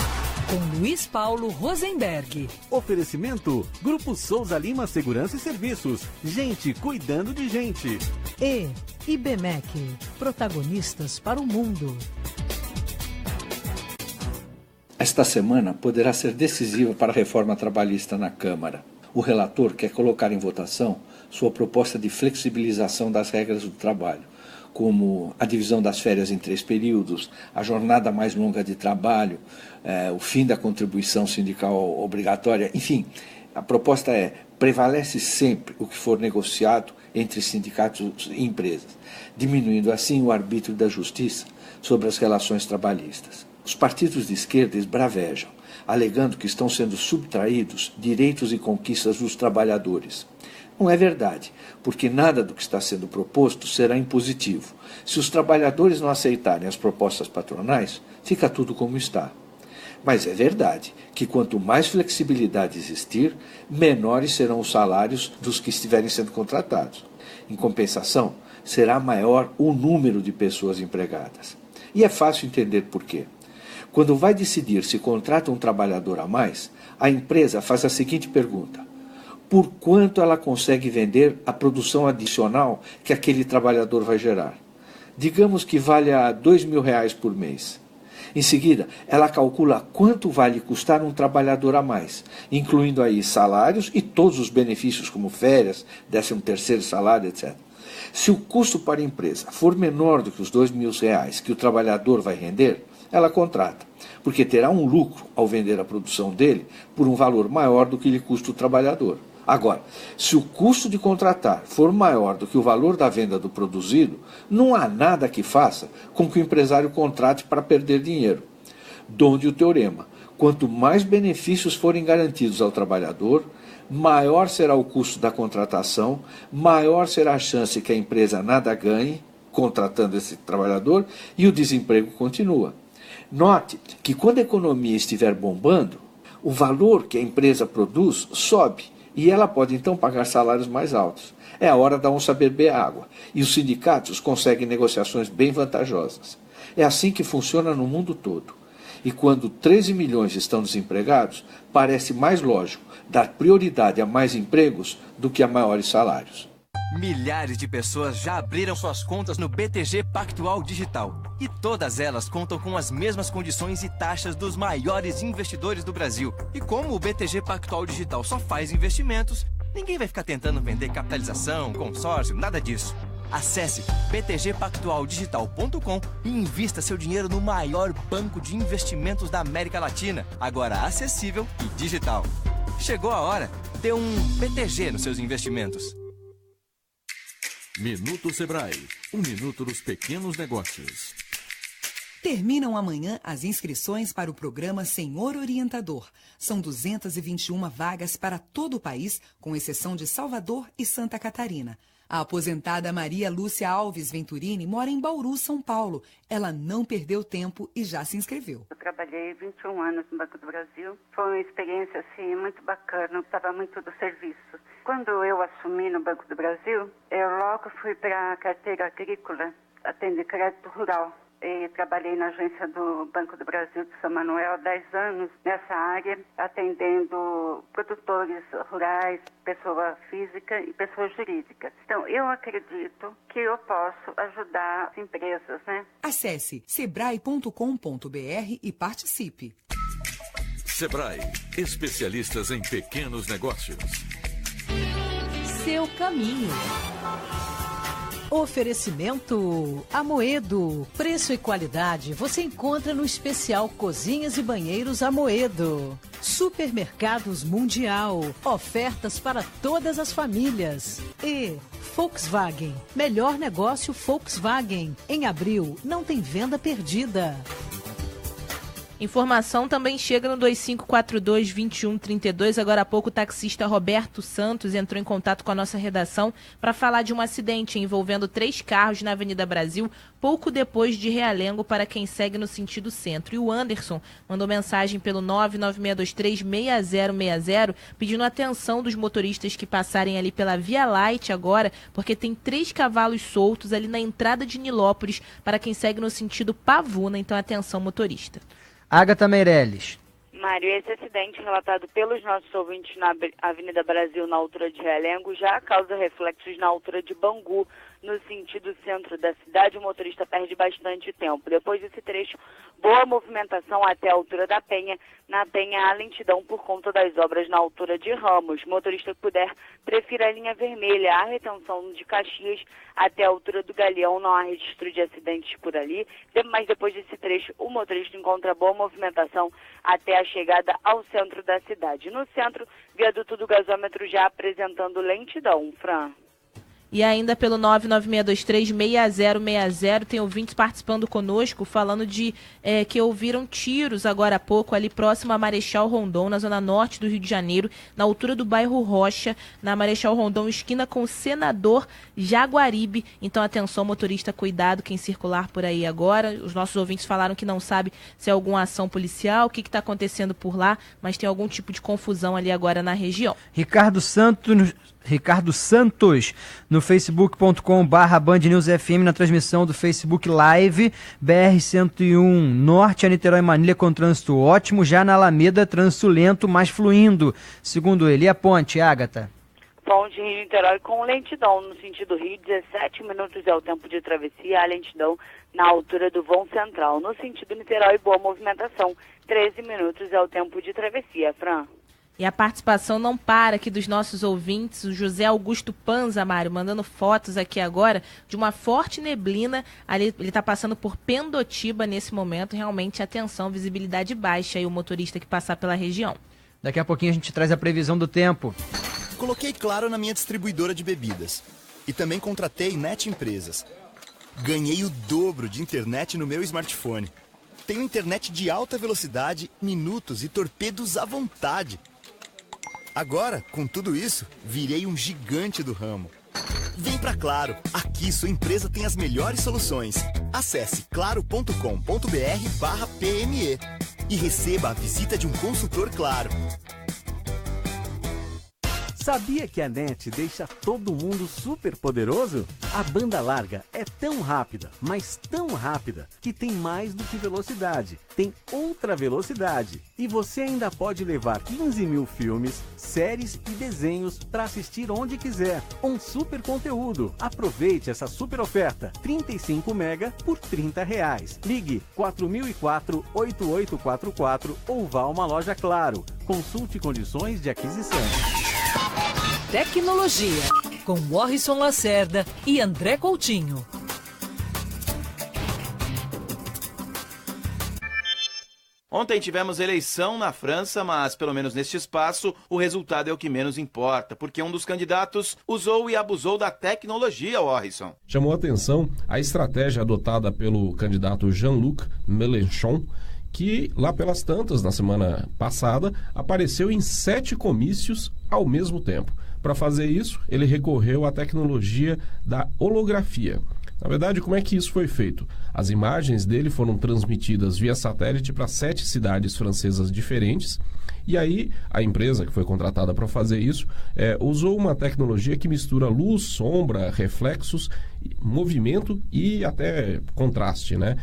com Luiz Paulo Rosenberg. Oferecimento, Grupo Souza Lima Segurança e Serviços. Gente cuidando de gente. E Ibmec, protagonistas para o mundo. Esta semana poderá ser decisiva para a reforma trabalhista na Câmara. O relator quer colocar em votação sua proposta de flexibilização das regras do trabalho, como a divisão das férias em 3 períodos, a jornada mais longa de trabalho, o fim da contribuição sindical obrigatória. Enfim, a proposta prevalece sempre o que for negociado entre sindicatos e empresas, diminuindo assim o arbítrio da justiça sobre as relações trabalhistas. Os partidos de esquerda esbravejam, alegando que estão sendo subtraídos direitos e conquistas dos trabalhadores. Não é verdade, porque nada do que está sendo proposto será impositivo. Se os trabalhadores não aceitarem as propostas patronais, fica tudo como está. Mas é verdade que quanto mais flexibilidade existir, menores serão os salários dos que estiverem sendo contratados. Em compensação, será maior o número de pessoas empregadas. E é fácil entender por quê. Quando vai decidir se contrata um trabalhador a mais, a empresa faz a seguinte pergunta: por quanto ela consegue vender a produção adicional que aquele trabalhador vai gerar? Digamos que valha R$2.000 por mês. Em seguida, ela calcula quanto vale custar um trabalhador a mais, incluindo aí salários e todos os benefícios como férias, 13º salário, etc. Se o custo para a empresa for menor do que os R$2.000 que o trabalhador vai render, ela contrata, porque terá um lucro ao vender a produção dele por um valor maior do que lhe custa o trabalhador. Agora, se o custo de contratar for maior do que o valor da venda do produzido, não há nada que faça com que o empresário contrate para perder dinheiro. Donde o teorema: Quanto mais benefícios forem garantidos ao trabalhador, maior será o custo da contratação, maior será a chance que a empresa nada ganhe contratando esse trabalhador e o desemprego continua. Note que quando a economia estiver bombando, o valor que a empresa produz sobe e ela pode então pagar salários mais altos. É a hora da onça beber água e os sindicatos conseguem negociações bem vantajosas. É assim que funciona no mundo todo. E quando 13 milhões estão desempregados, parece mais lógico dar prioridade a mais empregos do que a maiores salários. Milhares de pessoas já abriram suas contas no BTG Pactual Digital. E todas elas contam com as mesmas condições e taxas dos maiores investidores do Brasil. E como o BTG Pactual Digital só faz investimentos, ninguém vai ficar tentando vender capitalização, consórcio, nada disso. Acesse btgpactualdigital.com e invista seu dinheiro no maior banco de investimentos da América Latina, agora acessível e digital. Chegou a hora, dê um BTG nos seus investimentos. Minuto Sebrae, 1 minuto dos pequenos negócios. Terminam amanhã as inscrições para o programa Senhor Orientador. São 221 vagas para todo o país, com exceção de Salvador e Santa Catarina. A aposentada Maria Lúcia Alves Venturini mora em Bauru, São Paulo. Ela não perdeu tempo e já se inscreveu. Eu trabalhei 21 anos no Banco do Brasil. Foi uma experiência assim, muito bacana, eu estava muito do serviço. Quando eu assumi no Banco do Brasil, eu logo fui para a carteira agrícola, atender crédito rural. E trabalhei na agência do Banco do Brasil de São Manuel há 10 anos nessa área, atendendo produtores rurais, pessoa física e pessoa jurídica. Então, eu acredito que eu posso ajudar as empresas, né? Acesse sebrae.com.br e participe. Sebrae, especialistas em pequenos negócios. Seu caminho. Oferecimento Amoedo. Preço e qualidade você encontra no especial Cozinhas e Banheiros Amoedo. Supermercados Mundial. Ofertas para todas as famílias. E Volkswagen. Melhor negócio Volkswagen. Em abril não tem venda perdida. Informação também chega no 2542-2132. Agora há pouco o taxista Roberto Santos entrou em contato com a nossa redação para falar de um acidente envolvendo 3 carros na Avenida Brasil, pouco depois de Realengo, para quem segue no sentido centro. E o Anderson mandou mensagem pelo 996236060 pedindo atenção dos motoristas que passarem ali pela Via Light agora, porque tem 3 cavalos soltos ali na entrada de Nilópolis para quem segue no sentido Pavuna. Então atenção, motorista. Agatha Meirelles. Mário, esse acidente relatado pelos nossos ouvintes na Avenida Brasil, na altura de Realengo, já causa reflexos na altura de Bangu, no sentido centro da cidade. O motorista perde bastante tempo. Depois desse trecho, boa movimentação até a altura da Penha. Na Penha, há lentidão por conta das obras na altura de Ramos. Motorista que puder, prefira a linha vermelha. Há retenção de Caxias até a altura do Galeão. Não há registro de acidentes por ali. Mas depois desse trecho, o motorista encontra boa movimentação até a chegada ao centro da cidade. No centro, viaduto do gasômetro já apresentando lentidão. Fran. E ainda pelo 996236060 tem ouvintes participando conosco, falando de que ouviram tiros agora há pouco ali próximo a Marechal Rondon, na zona norte do Rio de Janeiro, na altura do bairro Rocha, na Marechal Rondon, esquina com o Senador Jaguaribe. Então atenção, motorista, cuidado quem circular por aí agora. Os nossos ouvintes falaram que não sabe se é alguma ação policial, o que está acontecendo por lá, mas tem algum tipo de confusão ali agora na região. Ricardo Santos, no facebook.com/Band News FM, na transmissão do Facebook Live, BR-101 Norte a Niterói Manilha com trânsito ótimo, já na Alameda trânsito lento, mas fluindo, segundo ele. E a ponte, Agatha? Ponte Rio-Niterói com lentidão no sentido Rio, 17 minutos é o tempo de travessia, a lentidão na altura do vão central. No sentido Niterói, boa movimentação, 13 minutos é o tempo de travessia. Fran. E a participação não para aqui dos nossos ouvintes. O José Augusto Panza, Mário, mandando fotos aqui agora de uma forte neblina. Ali, ele está passando por Pendotiba nesse momento. Realmente, atenção, visibilidade baixa aí o motorista que passar pela região. Daqui a pouquinho a gente traz a previsão do tempo. Coloquei Claro na minha distribuidora de bebidas. E também contratei Net Empresas. Ganhei o dobro de internet no meu smartphone. Tenho internet de alta velocidade, minutos e torpedos à vontade. Agora, com tudo isso, virei um gigante do ramo. Vem pra Claro, aqui sua empresa tem as melhores soluções. Acesse claro.com.br/PME e receba a visita de um consultor Claro. Sabia que a NET deixa todo mundo super poderoso? A banda larga é tão rápida, mas tão rápida, que tem mais do que velocidade. Tem ultra velocidade. E você ainda pode levar 15 mil filmes, séries e desenhos para assistir onde quiser. Um super conteúdo. Aproveite essa super oferta. 35 mega por R$30. Ligue 4004-8844 ou vá a uma loja Claro. Consulte condições de aquisição. Tecnologia, com Morrison Lacerda e André Coutinho. Ontem tivemos eleição na França, mas pelo menos neste espaço o resultado é o que menos importa, porque um dos candidatos usou e abusou da tecnologia, Morrison. Chamou a atenção a estratégia adotada pelo candidato Jean-Luc Mélenchon, que lá pelas tantas, na semana passada, apareceu em 7 comícios ao mesmo tempo. Para fazer isso, ele recorreu à tecnologia da holografia. Na verdade, como é que isso foi feito? As imagens dele foram transmitidas via satélite para 7 cidades francesas diferentes. E aí, a empresa que foi contratada para fazer isso usou uma tecnologia que mistura luz, sombra, reflexos, movimento e até contraste, né?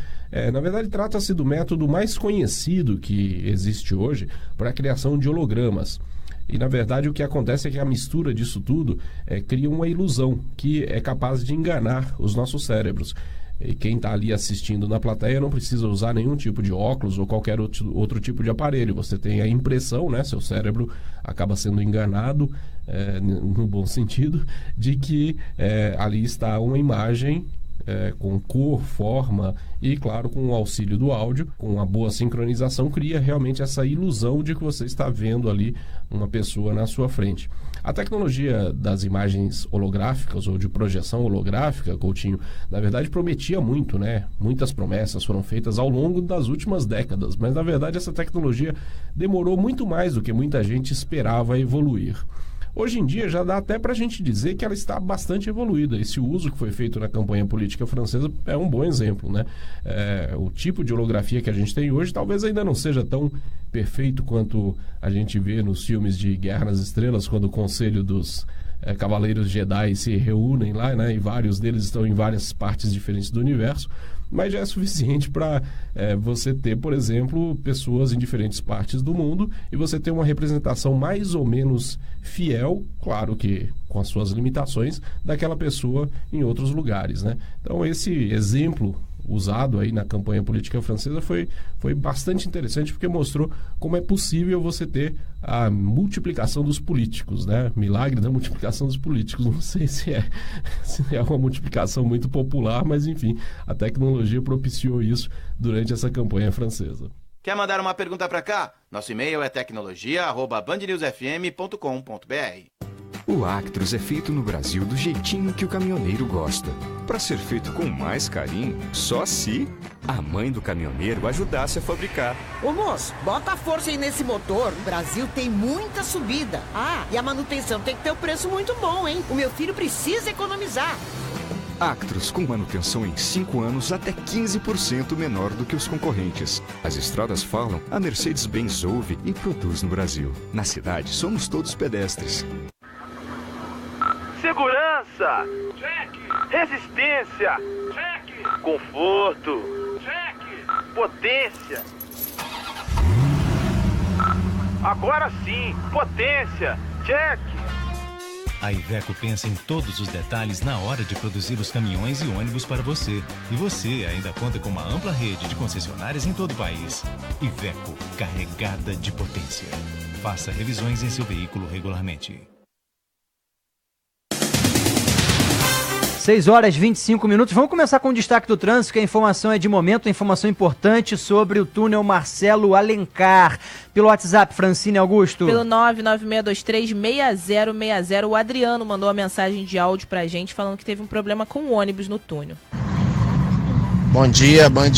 Na verdade, trata-se do método mais conhecido que existe hoje para a criação de hologramas. E, na verdade, o que acontece é que a mistura disso tudo cria uma ilusão que é capaz de enganar os nossos cérebros. E quem está ali assistindo na plateia não precisa usar nenhum tipo de óculos ou qualquer outro tipo de aparelho. Você tem a impressão, né? Seu cérebro acaba sendo enganado, no bom sentido, de que ali está uma imagem com cor, forma e, claro, com o auxílio do áudio, com uma boa sincronização, cria realmente essa ilusão de que você está vendo ali uma pessoa na sua frente. A tecnologia das imagens holográficas ou de projeção holográfica, Coutinho, na verdade prometia muito, né? Muitas promessas foram feitas ao longo das últimas décadas, mas na verdade essa tecnologia demorou muito mais do que muita gente esperava evoluir. Hoje em dia já dá até para a gente dizer que ela está bastante evoluída. Esse uso que foi feito na campanha política francesa é um bom exemplo, né? O tipo de holografia que a gente tem hoje talvez ainda não seja tão perfeito quanto a gente vê nos filmes de Guerra nas Estrelas, quando o conselho dos Cavaleiros Jedi se reúnem lá, né? E vários deles estão em várias partes diferentes do universo. Mas já é suficiente para você ter, por exemplo, pessoas em diferentes partes do mundo e você ter uma representação mais ou menos fiel, claro que com as suas limitações, daquela pessoa em outros lugares, né? Então esse exemplo usado aí na campanha política francesa foi bastante interessante, porque mostrou como é possível você ter a multiplicação dos políticos, né? Milagre da multiplicação dos políticos. Não sei se é uma multiplicação muito popular, mas enfim, a tecnologia propiciou isso durante essa campanha francesa. Quer mandar uma pergunta para cá? Nosso e-mail é tecnologia@bandnewsfm.com.br. O Actros é feito no Brasil do jeitinho que o caminhoneiro gosta. Para ser feito com mais carinho, só se a mãe do caminhoneiro ajudasse a fabricar. Ô moço, bota a força aí nesse motor. O Brasil tem muita subida. Ah, e a manutenção tem que ter um preço muito bom, hein? O meu filho precisa economizar. Actros com manutenção em 5 anos até 15% menor do que os concorrentes. As estradas falam, a Mercedes-Benz ouve e produz no Brasil. Na cidade, somos todos pedestres. Segurança! Check! Resistência! Check! Conforto! Check! Potência! Agora sim! Potência! Check! A Iveco pensa em todos os detalhes na hora de produzir os caminhões e ônibus para você. E você ainda conta com uma ampla rede de concessionárias em todo o país. Iveco, carregada de potência. Faça revisões em seu veículo regularmente. 6 horas e 25 minutos. Vamos começar com o destaque do trânsito, que a informação é de momento, a informação importante sobre o túnel Marcelo Alencar. Pelo WhatsApp, Francine Augusto. Pelo 996236060, o Adriano mandou uma mensagem de áudio pra gente falando que teve um problema com o ônibus no túnel. Bom dia, Band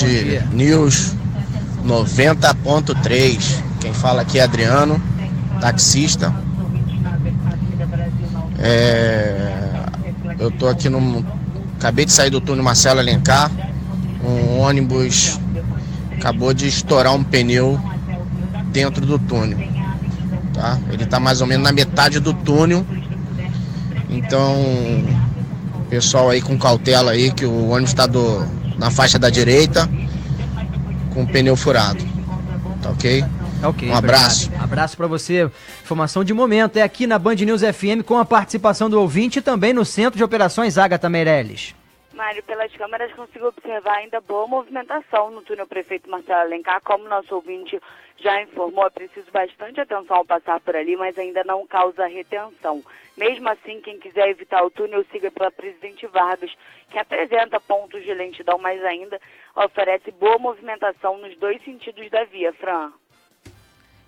News. 90.3. Quem fala aqui é Adriano, taxista. Eu tô aqui acabei de sair do túnel Marcelo Alencar. Um ônibus acabou de estourar um pneu dentro do túnel, tá? Ele tá mais ou menos na metade do túnel. Então, pessoal aí com cautela aí, que o ônibus está na faixa da direita com o pneu furado. Tá ok? Ok, um abraço. Obrigado. Abraço para você. Informação de momento é aqui na Band News FM com a participação do ouvinte e também no Centro de Operações Agatha Meirelles. Mário, pelas câmeras consigo observar ainda boa movimentação no túnel Prefeito Marcelo Alencar. Como nosso ouvinte já informou, é preciso bastante atenção ao passar por ali, mas ainda não causa retenção. Mesmo assim, quem quiser evitar o túnel, siga pela Presidente Vargas, que apresenta pontos de lentidão, mas ainda oferece boa movimentação nos dois sentidos da via, Fran.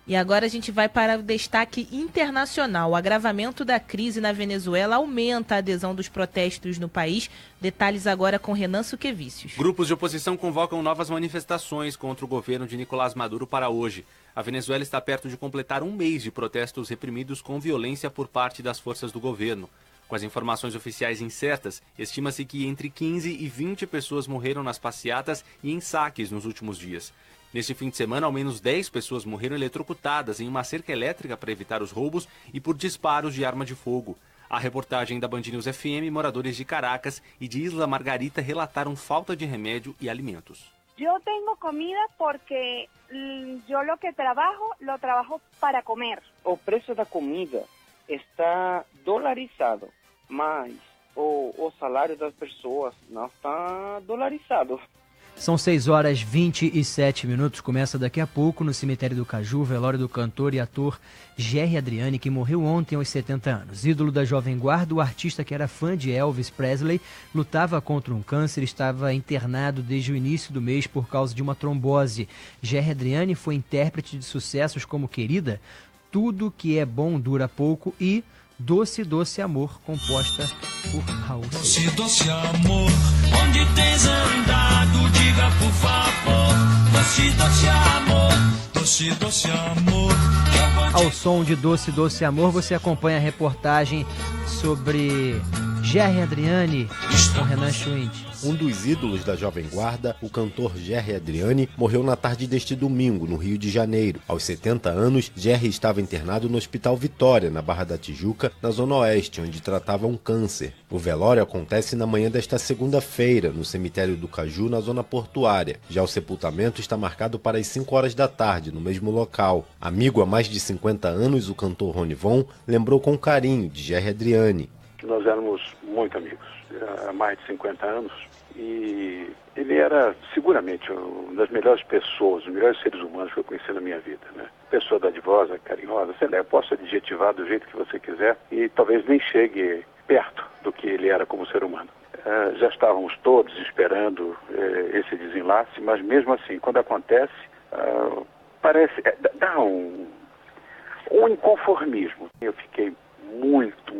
E agora a gente vai para o destaque internacional. O agravamento da crise na Venezuela aumenta a adesão dos protestos no país. Detalhes agora com Renan Suquevicius. Grupos de oposição convocam novas manifestações contra o governo de Nicolás Maduro para hoje. A Venezuela está perto de completar um mês de protestos reprimidos com violência por parte das forças do governo. Com as informações oficiais incertas, estima-se que entre 15 e 20 pessoas morreram nas passeatas e em saques nos últimos dias. Neste fim de semana, ao menos 10 pessoas morreram eletrocutadas em uma cerca elétrica para evitar os roubos e por disparos de arma de fogo. A reportagem da Band News FM, moradores de Caracas e de Isla Margarita relataram falta de remédio e alimentos. Eu tenho comida porque eu lo que trabalho para comer. O preço da comida está dolarizado, mas o salário das pessoas não está dolarizado. São 6h27. Começa daqui a pouco no cemitério do Caju, velório do cantor e ator Gerry Adriani, que morreu ontem aos 70 anos. Ídolo da Jovem Guarda, o artista que era fã de Elvis Presley lutava contra um câncer e estava internado desde o início do mês por causa de uma trombose. Gerry Adriani foi intérprete de sucessos como Querida, Tudo que é Bom Dura Pouco e Doce, Doce Amor, composta por Raul Seixas. Doce, doce amor, onde tens andado, diga por favor. Doce, doce amor, doce, doce amor. Ao som de Doce, Doce Amor, você acompanha a reportagem sobre Gerry Adriani com Renan Schwind. Um dos ídolos da Jovem Guarda, o cantor Gerry Adriani, morreu na tarde deste domingo, no Rio de Janeiro. Aos 70 anos, Gerry estava internado no Hospital Vitória, na Barra da Tijuca, na Zona Oeste, onde tratava um câncer. O velório acontece na manhã desta segunda-feira, no cemitério do Caju, na Zona Portuária. Já o sepultamento está marcado para as 5 horas da tarde, no mesmo local. Amigo há mais de 50 anos, o cantor Ronivon lembrou com carinho de Gerry Adriani. Nós éramos muito amigos, há mais de 50 anos, e ele era seguramente uma das melhores pessoas, os melhores seres humanos que eu conheci na minha vida, né? Pessoa dadivosa, carinhosa, sei lá, eu posso adjetivar do jeito que você quiser e talvez nem chegue perto do que ele era como ser humano. Já estávamos todos esperando esse desenlace, mas mesmo assim, quando acontece, parece, dá um inconformismo. Eu fiquei muito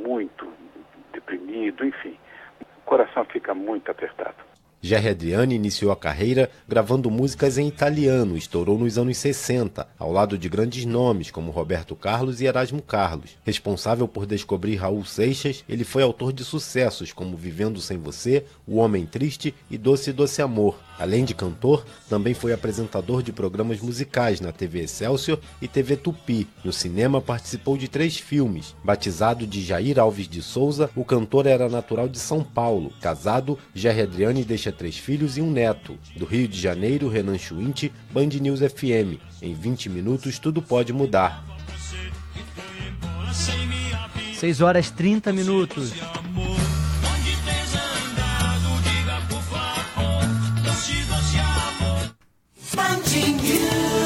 deprimido, enfim, o coração fica muito apertado. Gerry Adriani iniciou a carreira gravando músicas em italiano, estourou nos anos 60, ao lado de grandes nomes como Roberto Carlos e Erasmo Carlos. Responsável por descobrir Raul Seixas, ele foi autor de sucessos como Vivendo Sem Você, O Homem Triste e Doce, Doce Amor. Além de cantor, também foi apresentador de programas musicais na TV Excelsior e TV Tupi. No cinema participou de 3 filmes. Batizado de Jair Alves de Souza, o cantor era natural de São Paulo. Casado, Gerry Adriani deixa 3 filhos e um neto. Do Rio de Janeiro, Renan Schwind, Band News FM. Em 20 minutos, tudo pode mudar. 6h30.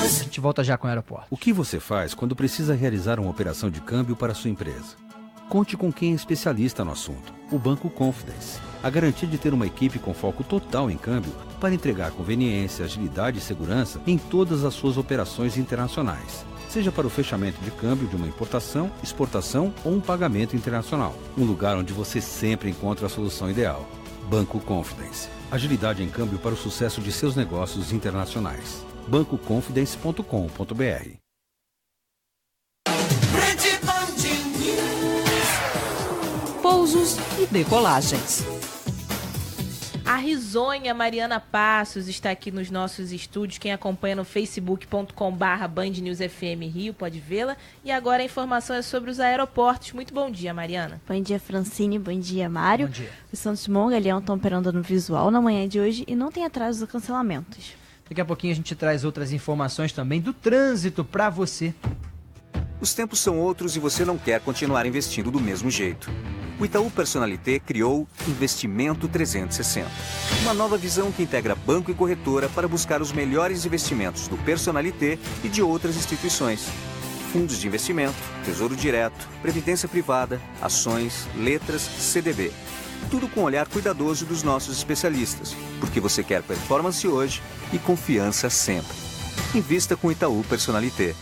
A gente volta já com o aeroporto. O que você faz quando precisa realizar uma operação de câmbio para sua empresa? Conte com quem é especialista no assunto, o Banco Confidence. A garantia de ter uma equipe com foco total em câmbio para entregar conveniência, agilidade e segurança em todas as suas operações internacionais. Seja para o fechamento de câmbio de uma importação, exportação ou um pagamento internacional. Um lugar onde você sempre encontra a solução ideal. Banco Confidence. Agilidade em câmbio para o sucesso de seus negócios internacionais. bancoconfidence.com.br. Pousos e decolagens. A risonha Mariana Passos está aqui nos nossos estúdios. Quem acompanha no facebook.com/Band News FM Rio pode vê-la. E agora a informação é sobre os aeroportos. Muito bom dia, Mariana. Bom dia, Francine. Bom dia, Mário. Bom dia. Os Santos Dumont e Galeão estão operando no visual na manhã de hoje e não tem atrasos ou cancelamentos. Daqui a pouquinho a gente traz outras informações também do trânsito para você. Os tempos são outros e você não quer continuar investindo do mesmo jeito. O Itaú Personalité criou Investimento 360. Uma nova visão que integra banco e corretora para buscar os melhores investimentos do Personalité e de outras instituições. Fundos de investimento, tesouro direto, previdência privada, ações, letras, CDB. Tudo com um olhar cuidadoso dos nossos especialistas, porque você quer performance hoje e confiança sempre. Invista com Itaú Personalité.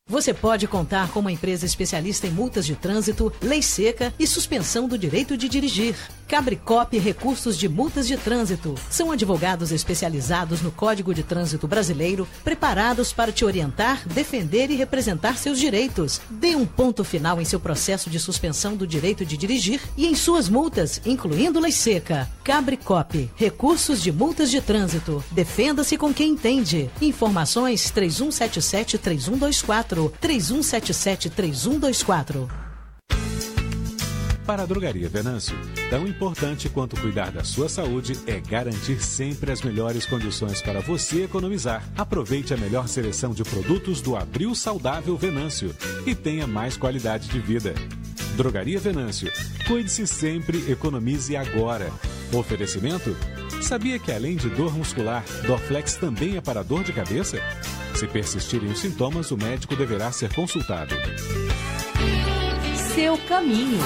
Você pode contar com uma empresa especialista em multas de trânsito, lei seca e suspensão do direito de dirigir. Cabricop Recursos de Multas de Trânsito. São advogados especializados no Código de Trânsito Brasileiro, preparados para te orientar, defender e representar seus direitos. Dê um ponto final em seu processo de suspensão do direito de dirigir e em suas multas, incluindo lei seca. Cabricop Recursos de Multas de Trânsito. Defenda-se com quem entende. Informações 3177-3124. 3177-3124. Para a Drogaria Venâncio, tão importante quanto cuidar da sua saúde é garantir sempre as melhores condições para você economizar. Aproveite a melhor seleção de produtos do Abril Saudável Venâncio e tenha mais qualidade de vida. Drogaria Venâncio, cuide-se sempre, economize agora. Oferecimento? Sabia que além de dor muscular, Dorflex também é para dor de cabeça? Se persistirem os sintomas, o médico deverá ser consultado. Seu caminho.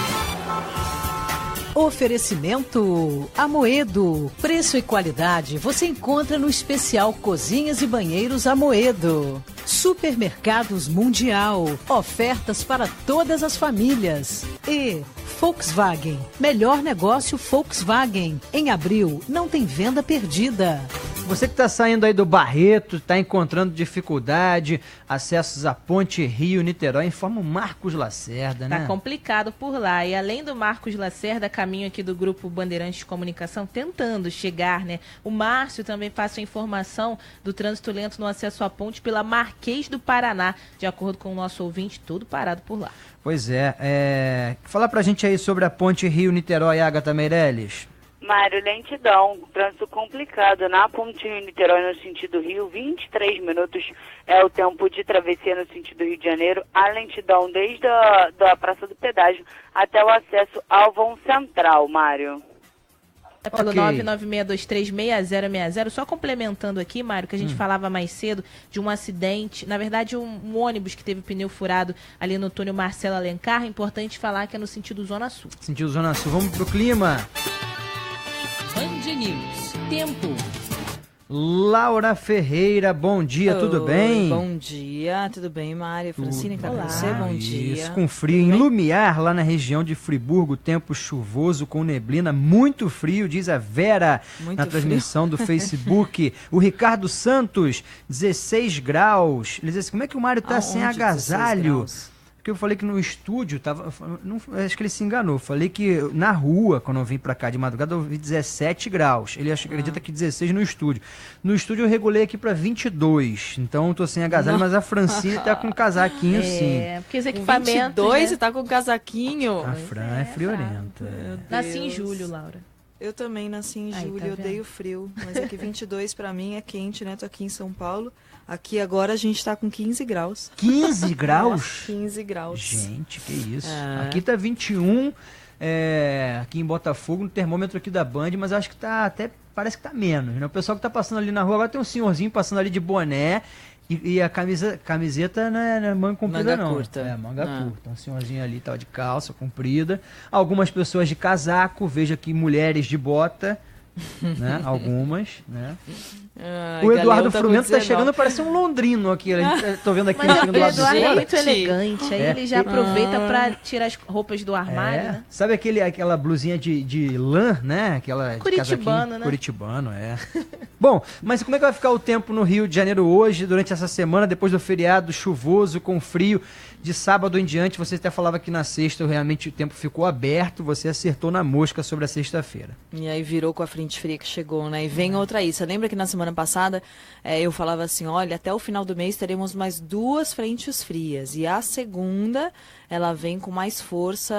Oferecimento Amoedo. Preço e qualidade você encontra no especial Cozinhas e Banheiros Amoedo. Supermercados Mundial. Ofertas para todas as famílias. E Volkswagen. Melhor negócio Volkswagen. Em abril não tem venda perdida. Você que está saindo aí do Barreto, está encontrando dificuldade, acessos à Ponte Rio-Niterói, informa o Marcos Lacerda, né? Tá complicado por lá. E além do Marcos Lacerda, caminho aqui do Grupo Bandeirantes de Comunicação, tentando chegar, né? O Márcio também passa a informação do trânsito lento no acesso à ponte pela Marquês do Paraná. De acordo com o nosso ouvinte, tudo parado por lá. Pois é. Fala pra gente aí sobre a Ponte Rio-Niterói, Agatha Meirelles. Mário, lentidão, trânsito complicado na Ponte Rio-Niterói no sentido Rio, 23 minutos é o tempo de travessia no sentido Rio de Janeiro, a lentidão desde a Praça do Pedágio até o acesso ao vão central, Mário. É pelo 996236060, só complementando aqui, Mário, que a gente falava mais cedo de um acidente, na verdade um ônibus que teve pneu furado ali no túnel Marcelo Alencar, é importante falar que é no sentido Zona Sul. Sentido Zona Sul, vamos pro clima. Band News. Tempo. Laura Ferreira, bom dia, tudo bem? Bom dia, tudo bem, Mário? Francine, para você, bom dia. Isso, com frio em Lumiar, lá na região de Friburgo, tempo chuvoso com neblina, muito frio, diz a Vera na transmissão do Facebook. O Ricardo Santos, 16 graus. Ele diz assim, como é que o Mário tá sem agasalho? Porque eu falei que no estúdio tava. Não, acho que ele se enganou. Falei que na rua, quando eu vim pra cá de madrugada, eu vi 17 graus. Ele acredita que 16 no estúdio. No estúdio eu regulei aqui pra 22. Então eu tô sem agasalho, mas a Francine tá com casaquinho sim. É, porque os equipamentos. 22 e tá com casaquinho. A Fran é friorenta. Nasci em julho, Laura. Eu também nasci em julho, tá eu odeio frio. Mas aqui 22 pra mim é quente, né? Tô aqui em São Paulo. Aqui agora a gente tá com 15 graus. 15 graus? 15 graus. Gente, que isso. Aqui tá 21, aqui em Botafogo, no termômetro aqui da Band, mas acho que tá até, parece que tá menos, né? O pessoal que tá passando ali na rua, agora tem um senhorzinho passando ali de boné e a camiseta não é manga comprida não. Curta. É, manga curta. Um senhorzinho ali tava de calça comprida. Algumas pessoas de casaco, vejo aqui mulheres de bota. Né? Algumas, né? O Eduardo Frumento tá chegando, parece um londrino aqui. Tô vendo aqui chegando do lado do Eduardo é muito elegante. Aí ele já aproveita pra tirar as roupas do armário, né? Sabe aquela blusinha de lã, né? Aquela curitibano, né? Curitibano, Bom, mas como é que vai ficar o tempo no Rio de Janeiro hoje, durante essa semana, depois do feriado chuvoso, com frio? De sábado em diante, você até falava que na sexta realmente o tempo ficou aberto, você acertou na mosca sobre a sexta-feira. E aí virou com a frente fria que chegou, né? E vem outra aí. Você lembra que na semana passada eu falava assim, olha, até o final do mês teremos mais 2 frentes frias. E a segunda, ela vem com mais força,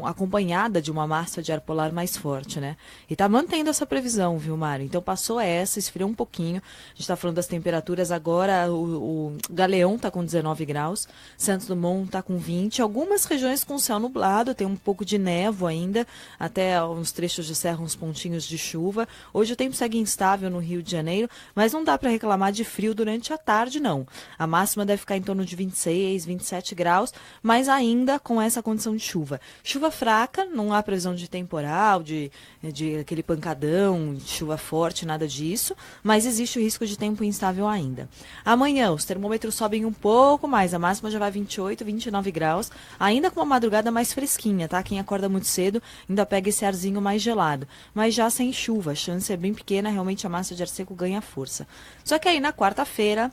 acompanhada de uma massa de ar polar mais forte, né? E tá mantendo essa previsão, viu, Mário? Então passou essa, esfriou um pouquinho. A gente tá falando das temperaturas agora, o Galeão tá com 19 graus, Santos Dumont tá com 20, algumas regiões com céu nublado, tem um pouco de névoa ainda, até uns trechos de serra, uns pontinhos de chuva. Hoje o tempo segue instável no Rio de Janeiro, mas não dá para reclamar de frio durante a tarde, não. A máxima deve ficar em torno de 26, 27 graus, mas ainda com essa condição de chuva. Chuva fraca, não há previsão de temporal, de aquele pancadão, de chuva forte, nada disso, mas existe o risco de tempo instável ainda. Amanhã os termômetros sobem um pouco mais, a máxima já vai 28, 29 graus, ainda com uma madrugada mais fresquinha, tá? Quem acorda muito cedo ainda pega esse arzinho mais gelado, mas já sem chuva, a chance é bem pequena, realmente a massa de ar seco ganha força. Só que aí na quarta-feira,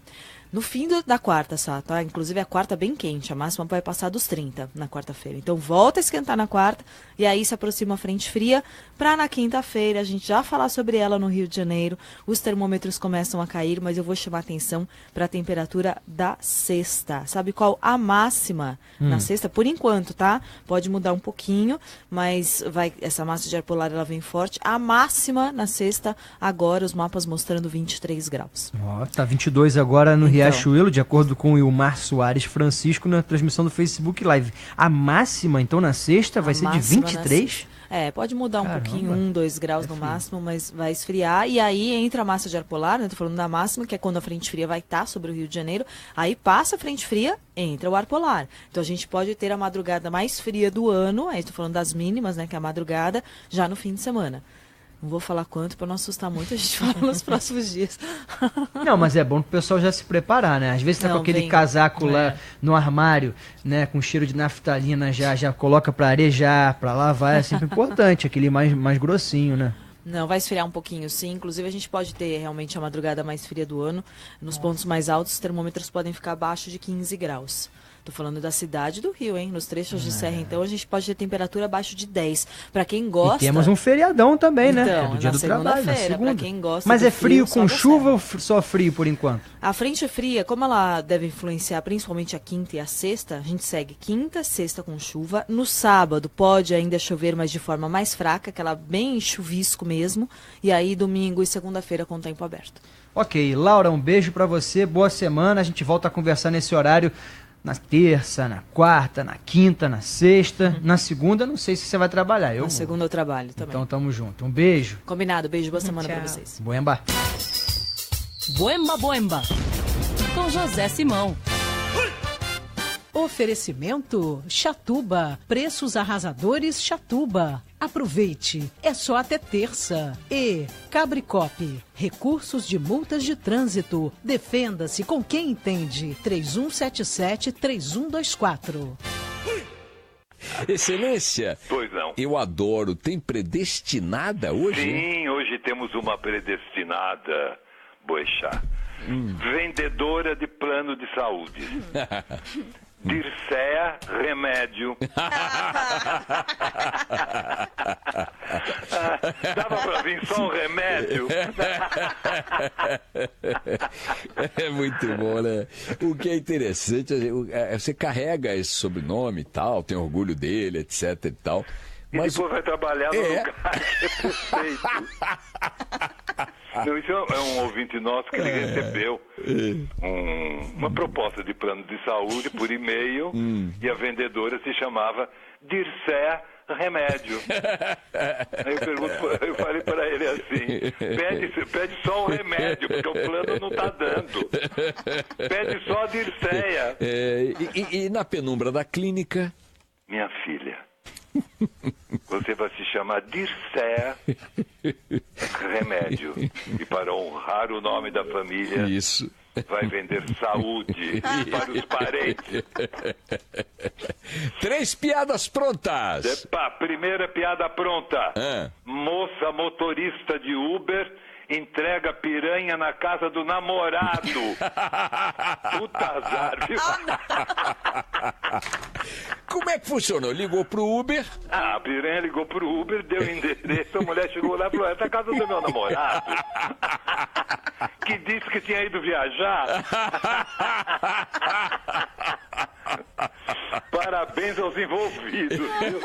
no fim da quarta, tá? Inclusive a quarta bem quente, a máxima vai passar dos 30 na quarta-feira. Então volta a esquentar na quarta e aí se aproxima a frente fria para na quinta-feira a gente já falar sobre ela no Rio de Janeiro. Os termômetros começam a cair, mas eu vou chamar atenção para a temperatura da sexta. Sabe qual a máxima na sexta? Por enquanto, tá? Pode mudar um pouquinho, mas essa massa de ar polar ela vem forte. A máxima na sexta, agora os mapas mostrando 23 graus. Ó, tá 22 agora no Riachuelo, de acordo com o Ilmar Soares Francisco, na transmissão do Facebook Live. A máxima, então, na sexta vai ser de 23? Pode mudar um pouquinho, 1, 2 graus no máximo, mas vai esfriar. E aí entra a massa de ar polar, né? Tô falando da máxima, que é quando a frente fria vai estar sobre o Rio de Janeiro. Aí passa a frente fria, entra o ar polar. Então a gente pode ter a madrugada mais fria do ano, aí tô falando das mínimas, né? Que é a madrugada, já no fim de semana. Não vou falar quanto para não assustar muito, a gente fala nos próximos dias. Não, mas é bom pro pessoal já se preparar, né? Às vezes tá com aquele casaco lá no armário, né? Com cheiro de naftalina, já coloca para arejar, para lavar, é sempre importante, aquele mais grossinho, né? Não, vai esfriar um pouquinho, sim. Inclusive a gente pode ter realmente a madrugada mais fria do ano. Nos pontos mais altos, os termômetros podem ficar abaixo de 15 graus. Tô falando da cidade do Rio, hein? Nos trechos de serra, então, a gente pode ter temperatura abaixo de 10. Para quem gosta... E temos um feriadão também, né? Então, do dia do trabalho, na segunda. Pra quem gosta. Mas é frio com chuva ou só frio por enquanto? A frente fria, como ela deve influenciar principalmente a quinta e a sexta, a gente segue quinta, sexta com chuva. No sábado pode ainda chover, mas de forma mais fraca, aquela bem chuvisco mesmo. E aí domingo e segunda-feira com o tempo aberto. Ok, Laura, um beijo para você, boa semana. A gente volta a conversar nesse horário na terça, na quarta, na quinta, na sexta. Na segunda, não sei se você vai trabalhar. Na segunda eu trabalho também. Então tamo junto. Um beijo. Combinado, beijo, boa semana para vocês. Buemba. Buemba, buemba. Com José Simão. Oferecimento Chatuba. Preços arrasadores Chatuba. Aproveite, é só até terça. E Cabricop, recursos de multas de trânsito. Defenda-se com quem entende. 3177-3124. Excelência. Pois não. Eu adoro. Tem predestinada hoje? Sim, hoje temos uma predestinada, Boechat. Vendedora de plano de saúde. Dircea Remédio. Dava pra vir só um remédio? É muito bom, né? O que é interessante, você carrega esse sobrenome e tal, tem orgulho dele, etc e tal. Mas depois vai trabalhar no lugar que é perfeito. Não, isso é um ouvinte nosso que ele recebeu uma proposta de plano de saúde por e-mail e a vendedora se chamava Dircea Remédio. Aí eu falei para ele assim, pede só o remédio, porque o plano não está dando. Pede só a Dircea. E na penumbra da clínica? Minha filha, você vai se chamar Dircea Remédio. E para honrar o nome da família, isso, vai vender saúde para os parentes. 3 piadas prontas. Epa, primeira piada pronta. Moça motorista de Uber entrega piranha na casa do namorado. Puta azar, viu? Como é que funcionou? Ligou pro Uber? A piranha ligou pro Uber, deu o endereço, a mulher chegou lá e falou, essa é a casa do meu namorado. Que disse que tinha ido viajar. Parabéns aos envolvidos, viu?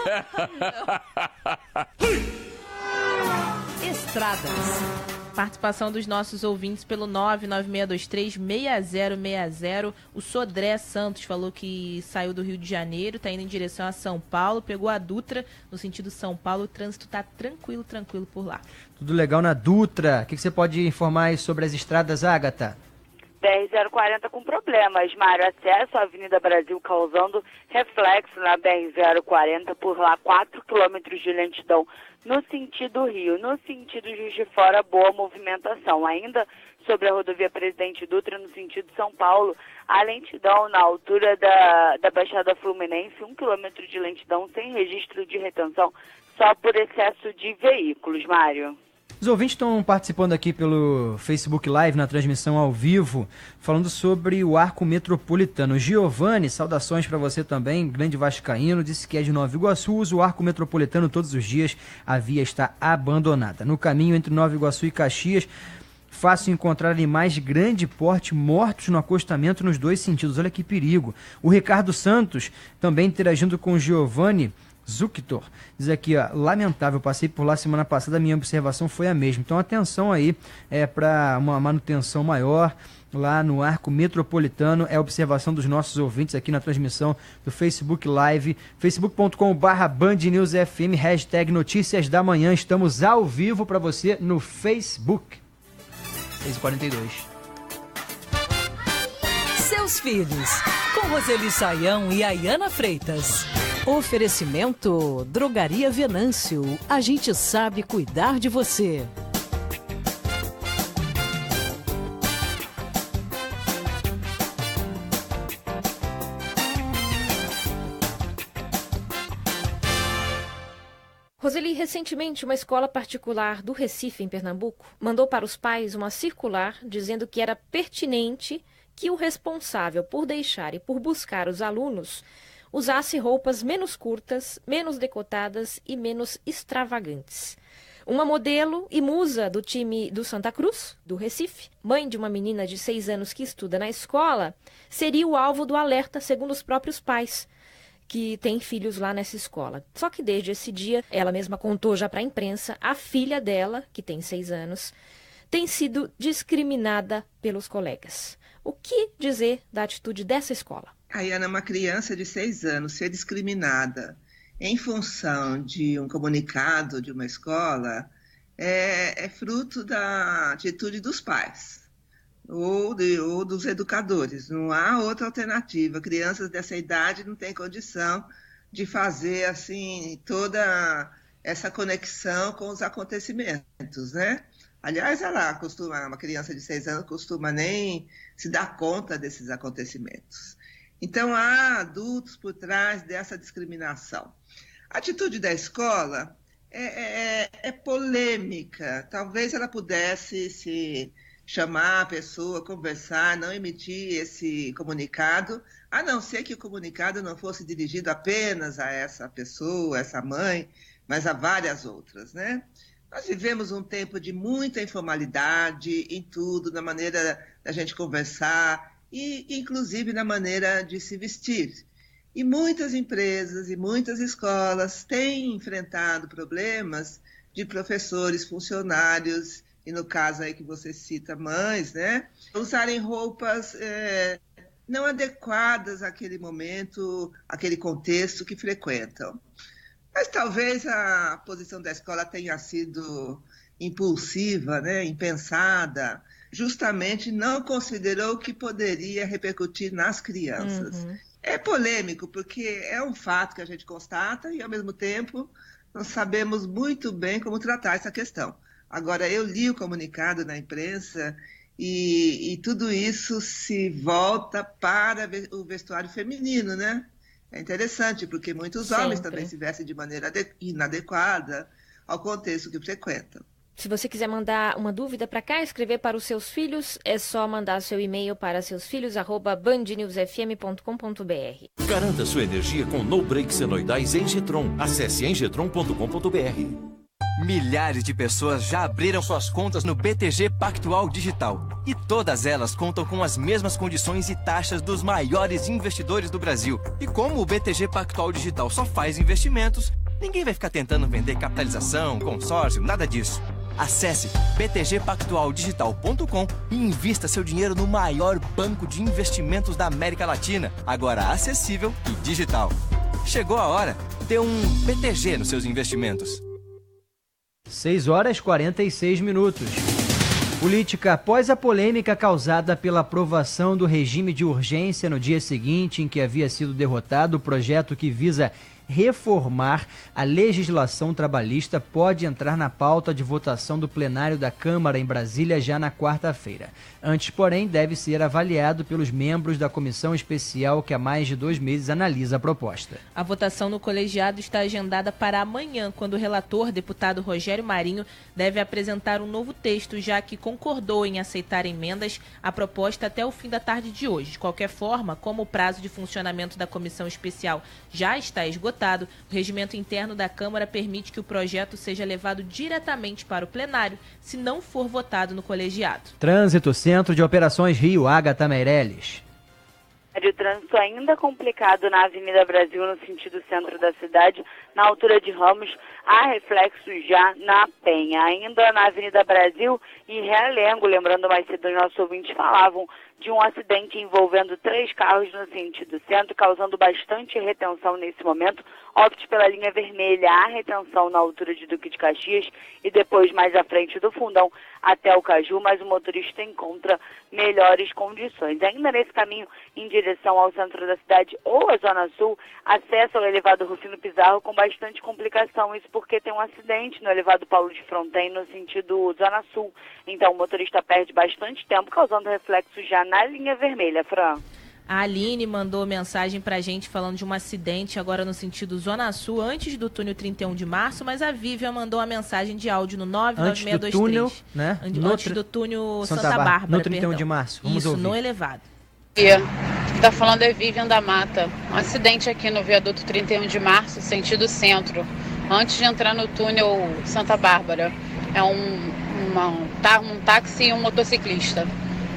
Estradas. Participação dos nossos ouvintes pelo 99623-6060. O Sodré Santos falou que saiu do Rio de Janeiro, está indo em direção a São Paulo, pegou a Dutra no sentido São Paulo, o trânsito está tranquilo por lá. Tudo legal na Dutra. O que você pode informar aí sobre as estradas, Ágata? BR-040 com problemas, Mário. Acesso à Avenida Brasil causando reflexo na BR-040, por lá 4 quilômetros de lentidão no sentido Rio. No sentido Juiz de Fora, boa movimentação. Ainda sobre a rodovia Presidente Dutra, no sentido São Paulo, a lentidão na altura da Baixada Fluminense, 1 quilômetro de lentidão sem registro de retenção, só por excesso de veículos, Mário. Os ouvintes estão participando aqui pelo Facebook Live, na transmissão ao vivo, falando sobre o arco metropolitano. Giovanni, saudações para você também, grande vascaíno, disse que é de Nova Iguaçu, usa o arco metropolitano todos os dias, a via está abandonada. No caminho entre Nova Iguaçu e Caxias, fácil encontrar animais de grande porte mortos no acostamento nos dois sentidos. Olha que perigo. O Ricardo Santos, também interagindo com o Giovanni Zuctor, diz aqui, ó, lamentável, passei por lá semana passada, minha observação foi a mesma. Então atenção aí para uma manutenção maior lá no arco metropolitano, é a observação dos nossos ouvintes aqui na transmissão do Facebook Live, facebook.com/BandNewsFM, hashtag Notícias da Manhã, estamos ao vivo para você no Facebook. 6h42. Seus filhos, com Roseli Saião e Ayana Freitas. Oferecimento Drogaria Venâncio. A gente sabe cuidar de você. Roseli, recentemente uma escola particular do Recife, em Pernambuco, mandou para os pais uma circular dizendo que era pertinente que o responsável por deixar e por buscar os alunos usasse roupas menos curtas, menos decotadas e menos extravagantes. Uma modelo e musa do time do Santa Cruz, do Recife, mãe de uma menina de 6 anos que estuda na escola, seria o alvo do alerta, segundo os próprios pais, que têm filhos lá nessa escola. Só que desde esse dia, ela mesma contou já para a imprensa, a filha dela, que tem 6 anos, tem sido discriminada pelos colegas. O que dizer da atitude dessa escola? A Ayana, uma criança de 6 anos, ser discriminada em função de um comunicado de uma escola é fruto da atitude dos pais ou dos educadores. Não há outra alternativa. Crianças dessa idade não têm condição de fazer assim toda essa conexão com os acontecimentos, né? Aliás, uma criança de 6 anos costuma nem se dar conta desses acontecimentos. Então, há adultos por trás dessa discriminação. A atitude da escola é polêmica. Talvez ela pudesse se chamar a pessoa, conversar, não emitir esse comunicado, a não ser que o comunicado não fosse dirigido apenas a essa pessoa, essa mãe, mas a várias outras, né? Nós vivemos um tempo de muita informalidade em tudo, na maneira da gente conversar e, inclusive, na maneira de se vestir. E muitas empresas e muitas escolas têm enfrentado problemas de professores, funcionários, e no caso aí que você cita, mães, né? Usarem roupas não adequadas àquele momento, àquele contexto que frequentam. Mas talvez a posição da escola tenha sido impulsiva, né? Impensada, justamente não considerou que poderia repercutir nas crianças. Uhum. É polêmico, porque é um fato que a gente constata e, ao mesmo tempo, nós sabemos muito bem como tratar essa questão. Agora, eu li o comunicado na imprensa e tudo isso se volta para o vestuário feminino, né? É interessante, porque muitos homens também se vestem de maneira inadequada ao contexto que frequentam. Se você quiser mandar uma dúvida para cá, escrever para os seus filhos, é só mandar seu e-mail para seusfilhos@bandnewsfm.com.br. Garanta sua energia com no break senoidais Engetron. Acesse engetron.com.br. Milhares de pessoas já abriram suas contas no BTG Pactual Digital. E todas elas contam com as mesmas condições e taxas dos maiores investidores do Brasil. E como o BTG Pactual Digital só faz investimentos, ninguém vai ficar tentando vender capitalização, consórcio, nada disso. Acesse btgpactualdigital.com e invista seu dinheiro no maior banco de investimentos da América Latina, agora acessível e digital. Chegou a hora, dê um BTG nos seus investimentos. 6h46. Política. Após a polêmica causada pela aprovação do regime de urgência no dia seguinte em que havia sido derrotado o projeto que visa reformar a legislação trabalhista pode entrar na pauta de votação do plenário da Câmara em Brasília já na quarta-feira. Antes, porém, deve ser avaliado pelos membros da comissão especial que há mais de 2 meses analisa a proposta. A votação no colegiado está agendada para amanhã, quando o relator, deputado Rogério Marinho, deve apresentar um novo texto, já que concordou em aceitar emendas à proposta até o fim da tarde de hoje. De qualquer forma, como o prazo de funcionamento da comissão especial já está esgotado, o regimento interno da Câmara permite que o projeto seja levado diretamente para o plenário, se não for votado no colegiado. Trânsito, Centro de Operações Rio, Agatha Meirelles. O trânsito ainda complicado na Avenida Brasil, no sentido centro da cidade, na altura de Ramos, há reflexos já na Penha. Ainda na Avenida Brasil e Realengo, lembrando mais cedo, os nossos ouvintes falavam de um acidente envolvendo 3 carros no sentido centro, causando bastante retenção nesse momento. Opte pela linha vermelha, há retenção na altura de Duque de Caxias e depois mais à frente do Fundão até o Caju, mas o motorista encontra melhores condições. Ainda nesse caminho em direção ao centro da cidade ou à Zona Sul, acesso ao elevado Rufino Pizarro com bastante complicação. Isso porque tem um acidente no elevado Paulo de Fronten no sentido Zona Sul. Então o motorista perde bastante tempo, causando reflexo já na linha vermelha, Fran. A Aline mandou mensagem pra gente falando de um acidente agora no sentido Zona Sul, antes do túnel 31 de março, mas a Vivian mandou uma mensagem de áudio no 99623. Antes do túnel, né? Antes do túnel Santa Bárbara, no 31 de março. Vamos Isso, ouvir. no elevado. Tá falando é Vivian da Mata. Um acidente aqui no viaduto 31 de março, sentido centro, antes de entrar no túnel Santa Bárbara. É um táxi e um motociclista,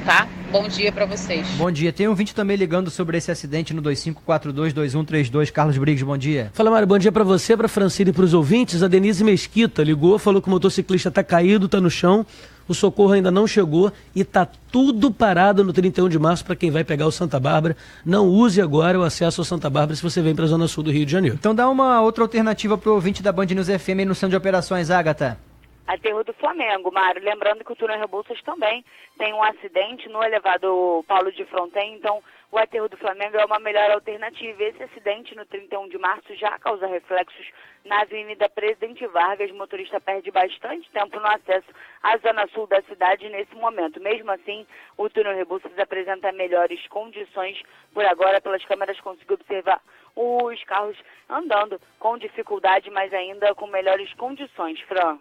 tá? Bom dia pra vocês. Bom dia. Tem um ouvinte também ligando sobre esse acidente no 2542-2132. Carlos Briggs, bom dia. Fala, Mário. Bom dia pra você, pra Francine e pros ouvintes. A Denise Mesquita ligou, falou que o motociclista tá caído, tá no chão. O socorro ainda não chegou e tá tudo parado no 31 de março para quem vai pegar o Santa Bárbara. Não use agora o acesso ao Santa Bárbara se você vem para a Zona Sul do Rio de Janeiro. Então dá uma outra alternativa pro ouvinte da Band News FM aí no Centro de Operações, Agatha. Aterro do Flamengo, Mário. Lembrando que o túnel Rebouças também tem um acidente no elevado Paulo de Fronten, então o aterro do Flamengo é uma melhor alternativa. Esse acidente no 31 de março já causa reflexos na Avenida Presidente Vargas. O motorista perde bastante tempo no acesso à Zona Sul da cidade nesse momento. Mesmo assim, o túnel Rebouças apresenta melhores condições. Por agora, pelas câmeras, consigo observar os carros andando com dificuldade, mas ainda com melhores condições, Fran.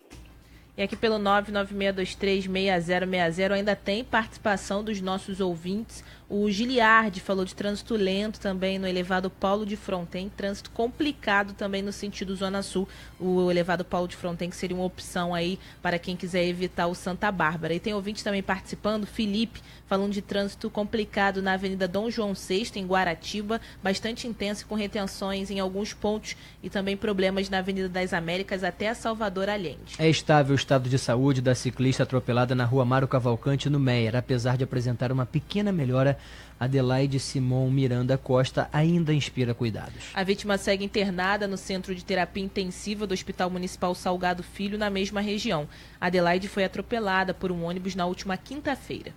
E aqui pelo 996236060 ainda tem participação dos nossos ouvintes. O Giliardi falou de trânsito lento também no elevado Paulo de Fronten, trânsito complicado também no sentido Zona Sul, o elevado Paulo de Fronten, que seria uma opção aí para quem quiser evitar o Santa Bárbara. E tem ouvinte também participando, Felipe, falando de trânsito complicado na Avenida Dom João VI, em Guaratiba, bastante intenso com retenções em alguns pontos e também problemas na Avenida das Américas até a Salvador Allende. É estável o estado de saúde da ciclista atropelada na rua Mário Cavalcante, no Meier. Apesar de apresentar uma pequena melhora, Adelaide Simon Miranda Costa ainda inspira cuidados. A vítima segue internada no Centro de Terapia Intensiva do Hospital Municipal Salgado Filho, na mesma região. Adelaide foi atropelada por um ônibus na última quinta-feira.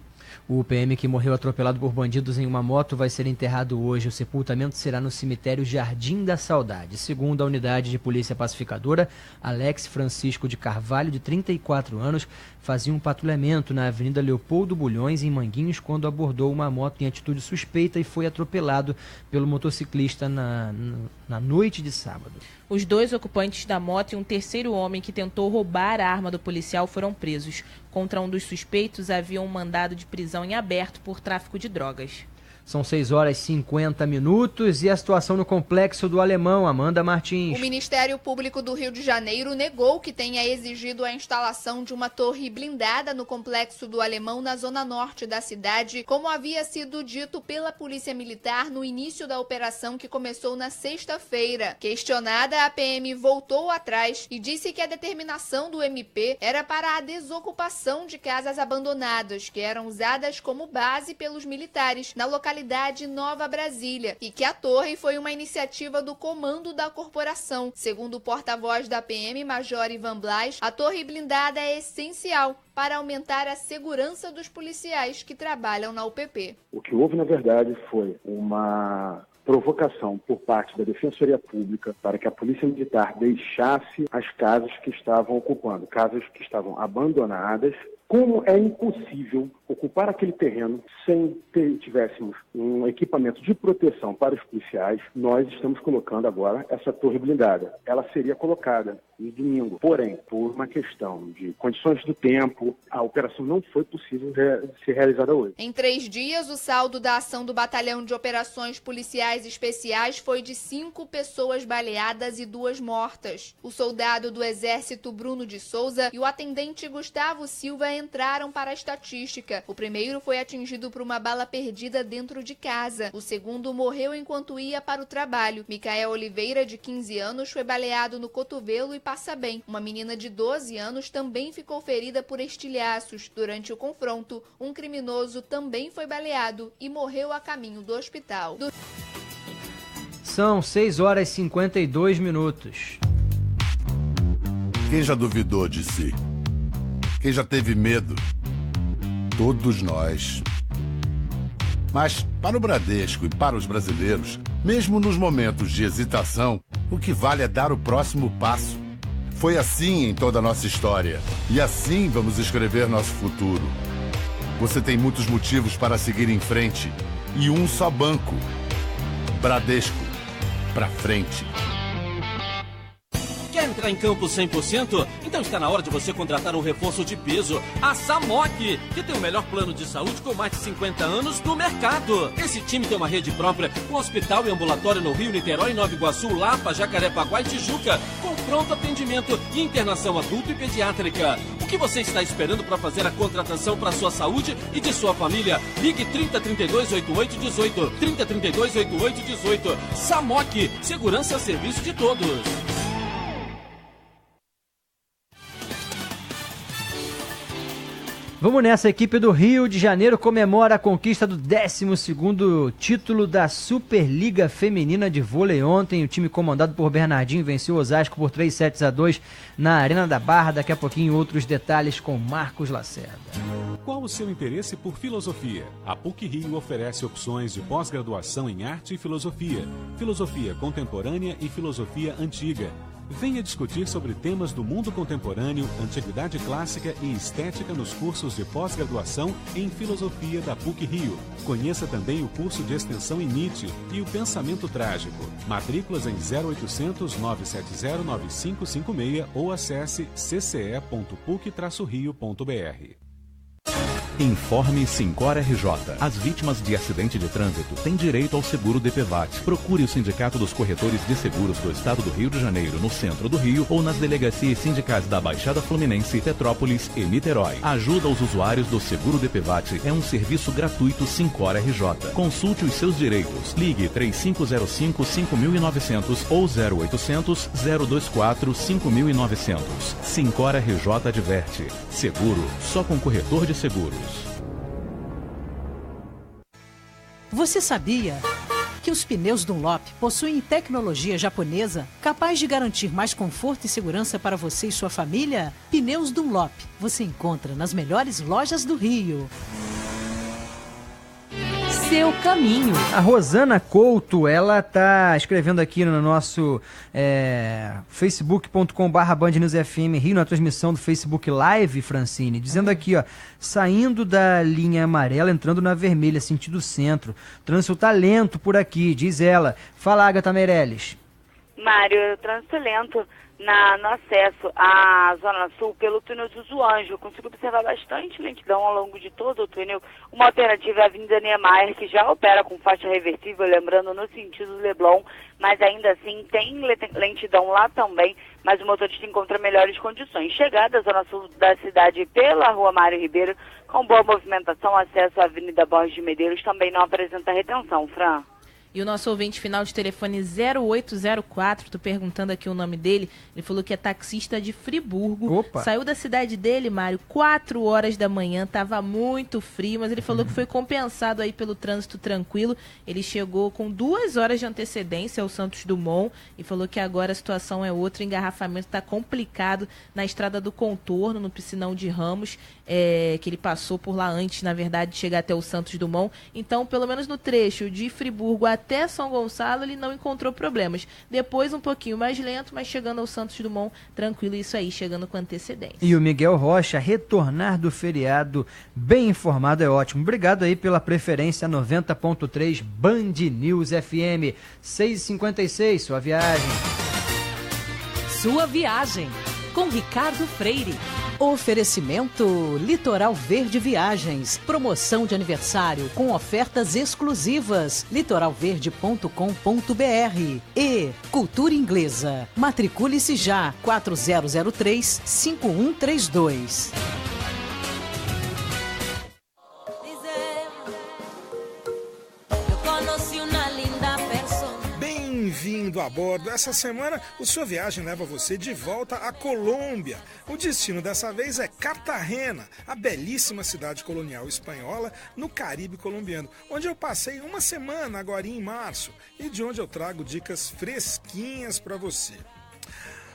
O PM que morreu atropelado por bandidos em uma moto vai ser enterrado hoje. O sepultamento será no cemitério Jardim da Saudade. Segundo a unidade de polícia pacificadora, Alex Francisco de Carvalho, de 34 anos, fazia um patrulhamento na Avenida Leopoldo Bulhões, em Manguinhos, quando abordou uma moto em atitude suspeita e foi atropelado pelo motociclista na na noite de sábado. Os 2 ocupantes da moto e um terceiro homem que tentou roubar a arma do policial foram presos. Contra um dos suspeitos havia um mandado de prisão em aberto por tráfico de drogas. São 6h50 e a situação no Complexo do Alemão, Amanda Martins. O Ministério Público do Rio de Janeiro negou que tenha exigido a instalação de uma torre blindada no Complexo do Alemão, na zona norte da cidade, como havia sido dito pela Polícia Militar no início da operação que começou na sexta-feira. Questionada, a PM voltou atrás e disse que a determinação do MP era para a desocupação de casas abandonadas, que eram usadas como base pelos militares na localidade Nova Brasília, e que a torre foi uma iniciativa do comando da corporação. Segundo o porta-voz da PM, Major Ivan Blas, a torre blindada é essencial para aumentar a segurança dos policiais que trabalham na UPP. O que houve, na verdade, foi uma provocação por parte da Defensoria Pública para que a Polícia Militar deixasse as casas que estavam ocupando, casas que estavam abandonadas. Como é impossível ocupar aquele terreno sem que tivéssemos um equipamento de proteção para os policiais, nós estamos colocando agora essa torre blindada. Ela seria colocada no domingo, porém, por uma questão de condições do tempo, a operação não foi possível ser realizada hoje. Em 3 dias, o saldo da ação do Batalhão de Operações Policiais Especiais foi de 5 pessoas baleadas e 2 mortas. O soldado do Exército Bruno de Souza e o atendente Gustavo Silva entraram para a estatística. O primeiro foi atingido por uma bala perdida dentro de casa. O segundo morreu enquanto ia para o trabalho. Micael Oliveira, de 15 anos, foi baleado no cotovelo e passa bem. Uma menina de 12 anos também ficou ferida por estilhaços. Durante o confronto, um criminoso também foi baleado e morreu a caminho do hospital. São 6h52. Quem já duvidou de si? Quem já teve medo? Todos nós. Mas para o Bradesco e para os brasileiros, mesmo nos momentos de hesitação, o que vale é dar o próximo passo. Foi assim em toda a nossa história. E assim vamos escrever nosso futuro. Você tem muitos motivos para seguir em frente. E um só banco. Bradesco. Pra frente. Quer entrar em campo 100%? Então está na hora de você contratar um reforço de peso, a Samok, que tem o melhor plano de saúde com mais de 50 anos no mercado. Esse time tem uma rede própria, com hospital e ambulatório no Rio, Niterói, Nova Iguaçu, Lapa, Jacarepaguá e Tijuca, com pronto atendimento e internação adulto e pediátrica. O que você está esperando para fazer a contratação para sua saúde e de sua família? Ligue 3032 8818, 3032 8818. Samok, segurança a serviço de todos. Vamos nessa, a equipe do Rio de Janeiro comemora a conquista do 12º título da Superliga Feminina de Vôlei. Ontem o time comandado por Bernardinho venceu o Osasco por 3-2 na Arena da Barra. Daqui a pouquinho outros detalhes com Marcos Lacerda. Qual o seu interesse por filosofia? A PUC-Rio oferece opções de pós-graduação em arte e filosofia, filosofia contemporânea e filosofia antiga. Venha discutir sobre temas do mundo contemporâneo, antiguidade clássica e estética nos cursos de pós-graduação em filosofia da PUC-Rio. Conheça também o curso de extensão em Nietzsche e o pensamento trágico. Matrículas em 0800 970 9556 ou acesse cce.puc-rio.br. Informe Sincor RJ. As vítimas de acidente de trânsito têm direito ao seguro DPVAT. Procure o Sindicato dos Corretores de Seguros do Estado do Rio de Janeiro, no centro do Rio, ou nas delegacias sindicais da Baixada Fluminense, Petrópolis e Niterói. Ajuda aos usuários do seguro DPVAT é um serviço gratuito Sincor RJ. Consulte os seus direitos. Ligue 3505-5900 ou 0800 024 5900. Sincor RJ adverte. Seguro só com corretor de seguros. Você sabia que os pneus Dunlop possuem tecnologia japonesa capaz de garantir mais conforto e segurança para você e sua família? Pneus Dunlop você encontra nas melhores lojas do Rio. Seu caminho. A Rosana Couto, ela tá escrevendo aqui no nosso facebook.com/bandnewsfm Rio, na transmissão do Facebook Live, Francine, dizendo aqui, ó, saindo da linha amarela, entrando na vermelha, sentido centro. Trânsito tá lento por aqui, diz ela. Fala, Agatha Meirelles. Mário, trânsito lento no acesso à Zona Sul pelo túnel do Anjo. Eu consigo observar bastante lentidão ao longo de todo o túnel. Uma alternativa é a Avenida Niemeyer, que já opera com faixa reversível, lembrando no sentido Leblon, mas ainda assim tem lentidão lá também, mas o motorista encontra melhores condições. Chegada à Zona Sul da cidade pela Rua Mário Ribeiro, com boa movimentação, acesso à Avenida Borges de Medeiros também não apresenta retenção, Fran. E o nosso ouvinte final de telefone 0804, tô perguntando aqui o nome dele, ele falou que é taxista de Friburgo. Opa. Saiu da cidade dele, Mário, 4 horas da manhã, tava muito frio, mas ele falou que foi compensado aí pelo trânsito tranquilo. Ele chegou com 2 horas de antecedência ao Santos Dumont e falou que agora a situação é outra, o engarrafamento tá complicado na Estrada do Contorno, no Piscinão de Ramos, que ele passou por lá antes, na verdade, de chegar até o Santos Dumont. Então, pelo menos no trecho de Friburgo até São Gonçalo, ele não encontrou problemas. Depois, um pouquinho mais lento, mas chegando ao Santos Dumont, tranquilo, isso aí, chegando com antecedência. E o Miguel Rocha, retornar do feriado bem informado é ótimo. Obrigado aí pela preferência 90.3 Band News FM 6h56, sua viagem. Sua viagem, com Ricardo Freire. Oferecimento Litoral Verde Viagens. Promoção de aniversário com ofertas exclusivas. litoralverde.com.br. E Cultura Inglesa. Matricule-se já. 4003-5132. Bem-vindo a bordo. Essa semana, o Sua Viagem leva você de volta à Colômbia. O destino dessa vez é Cartagena, a belíssima cidade colonial espanhola no Caribe colombiano, onde eu passei uma semana agora em março e de onde eu trago dicas fresquinhas para você.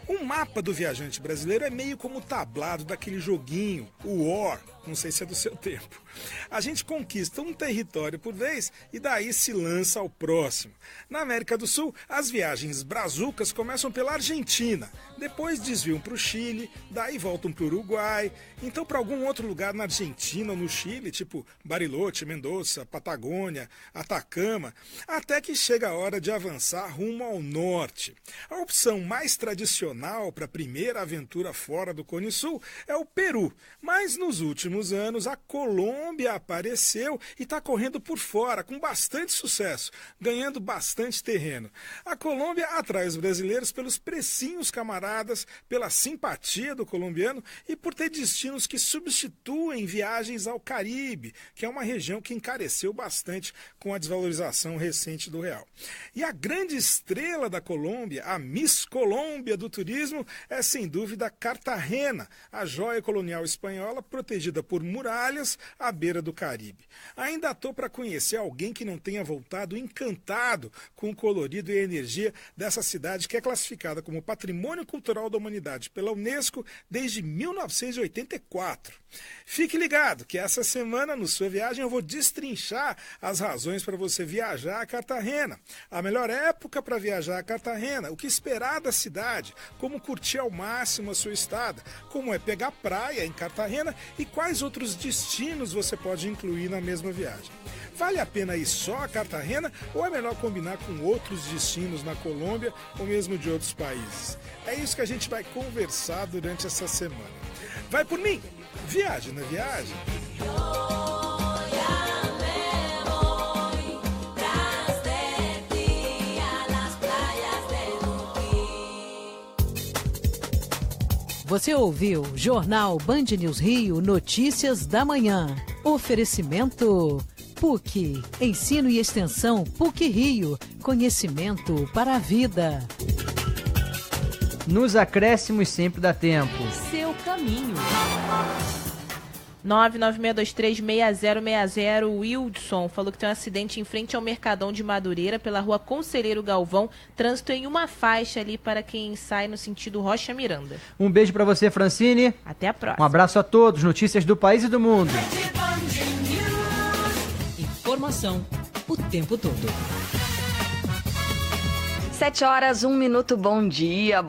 O mapa do viajante brasileiro é meio como o tablado daquele joguinho, o War, não sei se é do seu tempo. A gente conquista um território por vez e daí se lança ao próximo. Na América do Sul, as viagens brazucas começam pela Argentina, depois desviam para o Chile, daí voltam para o Uruguai, então para algum outro lugar na Argentina ou no Chile, tipo Bariloche, Mendoza, Patagônia, Atacama, até que chega a hora de avançar rumo ao norte. A opção mais tradicional para a primeira aventura fora do Cone Sul é o Peru, mas nos últimos anos a Colômbia apareceu e está correndo por fora com bastante sucesso, ganhando bastante terreno. A Colômbia atrai os brasileiros pelos precinhos camaradas, pela simpatia do colombiano e por ter destinos que substituem viagens ao Caribe, que é uma região que encareceu bastante com a desvalorização recente do real. E a grande estrela da Colômbia, a Miss Colômbia do turismo, é sem dúvida Cartagena, a joia colonial espanhola protegida por muralhas à beira do Caribe. Ainda estou para conhecer alguém que não tenha voltado encantado com o colorido e a energia dessa cidade que é classificada como Patrimônio Cultural da Humanidade pela Unesco desde 1984. Fique ligado que essa semana no Sua Viagem eu vou destrinchar as razões para você viajar a Cartagena, a melhor época para viajar a Cartagena, o que esperar da cidade, como curtir ao máximo a sua estada, como é pegar praia em Cartagena e quais outros destinos você pode incluir na mesma viagem. Vale a pena ir só a Cartagena ou é melhor combinar com outros destinos na Colômbia ou mesmo de outros países? É isso que a gente vai conversar durante essa semana. Vai por mim! Viagem na viagem! Você ouviu Jornal Band News Rio Notícias da Manhã. Oferecimento PUC. Ensino e extensão PUC Rio. Conhecimento para a vida. Nos acréscimos sempre dá tempo. Seu caminho. 996236060, Wildson falou que tem um acidente em frente ao Mercadão de Madureira, pela rua Conselheiro Galvão, trânsito em uma faixa ali para quem sai no sentido Rocha Miranda. Um beijo para você, Francine. Até a próxima. Um abraço a todos, notícias do país e do mundo. Informação o tempo todo. 7 horas, 1 minuto, bom dia.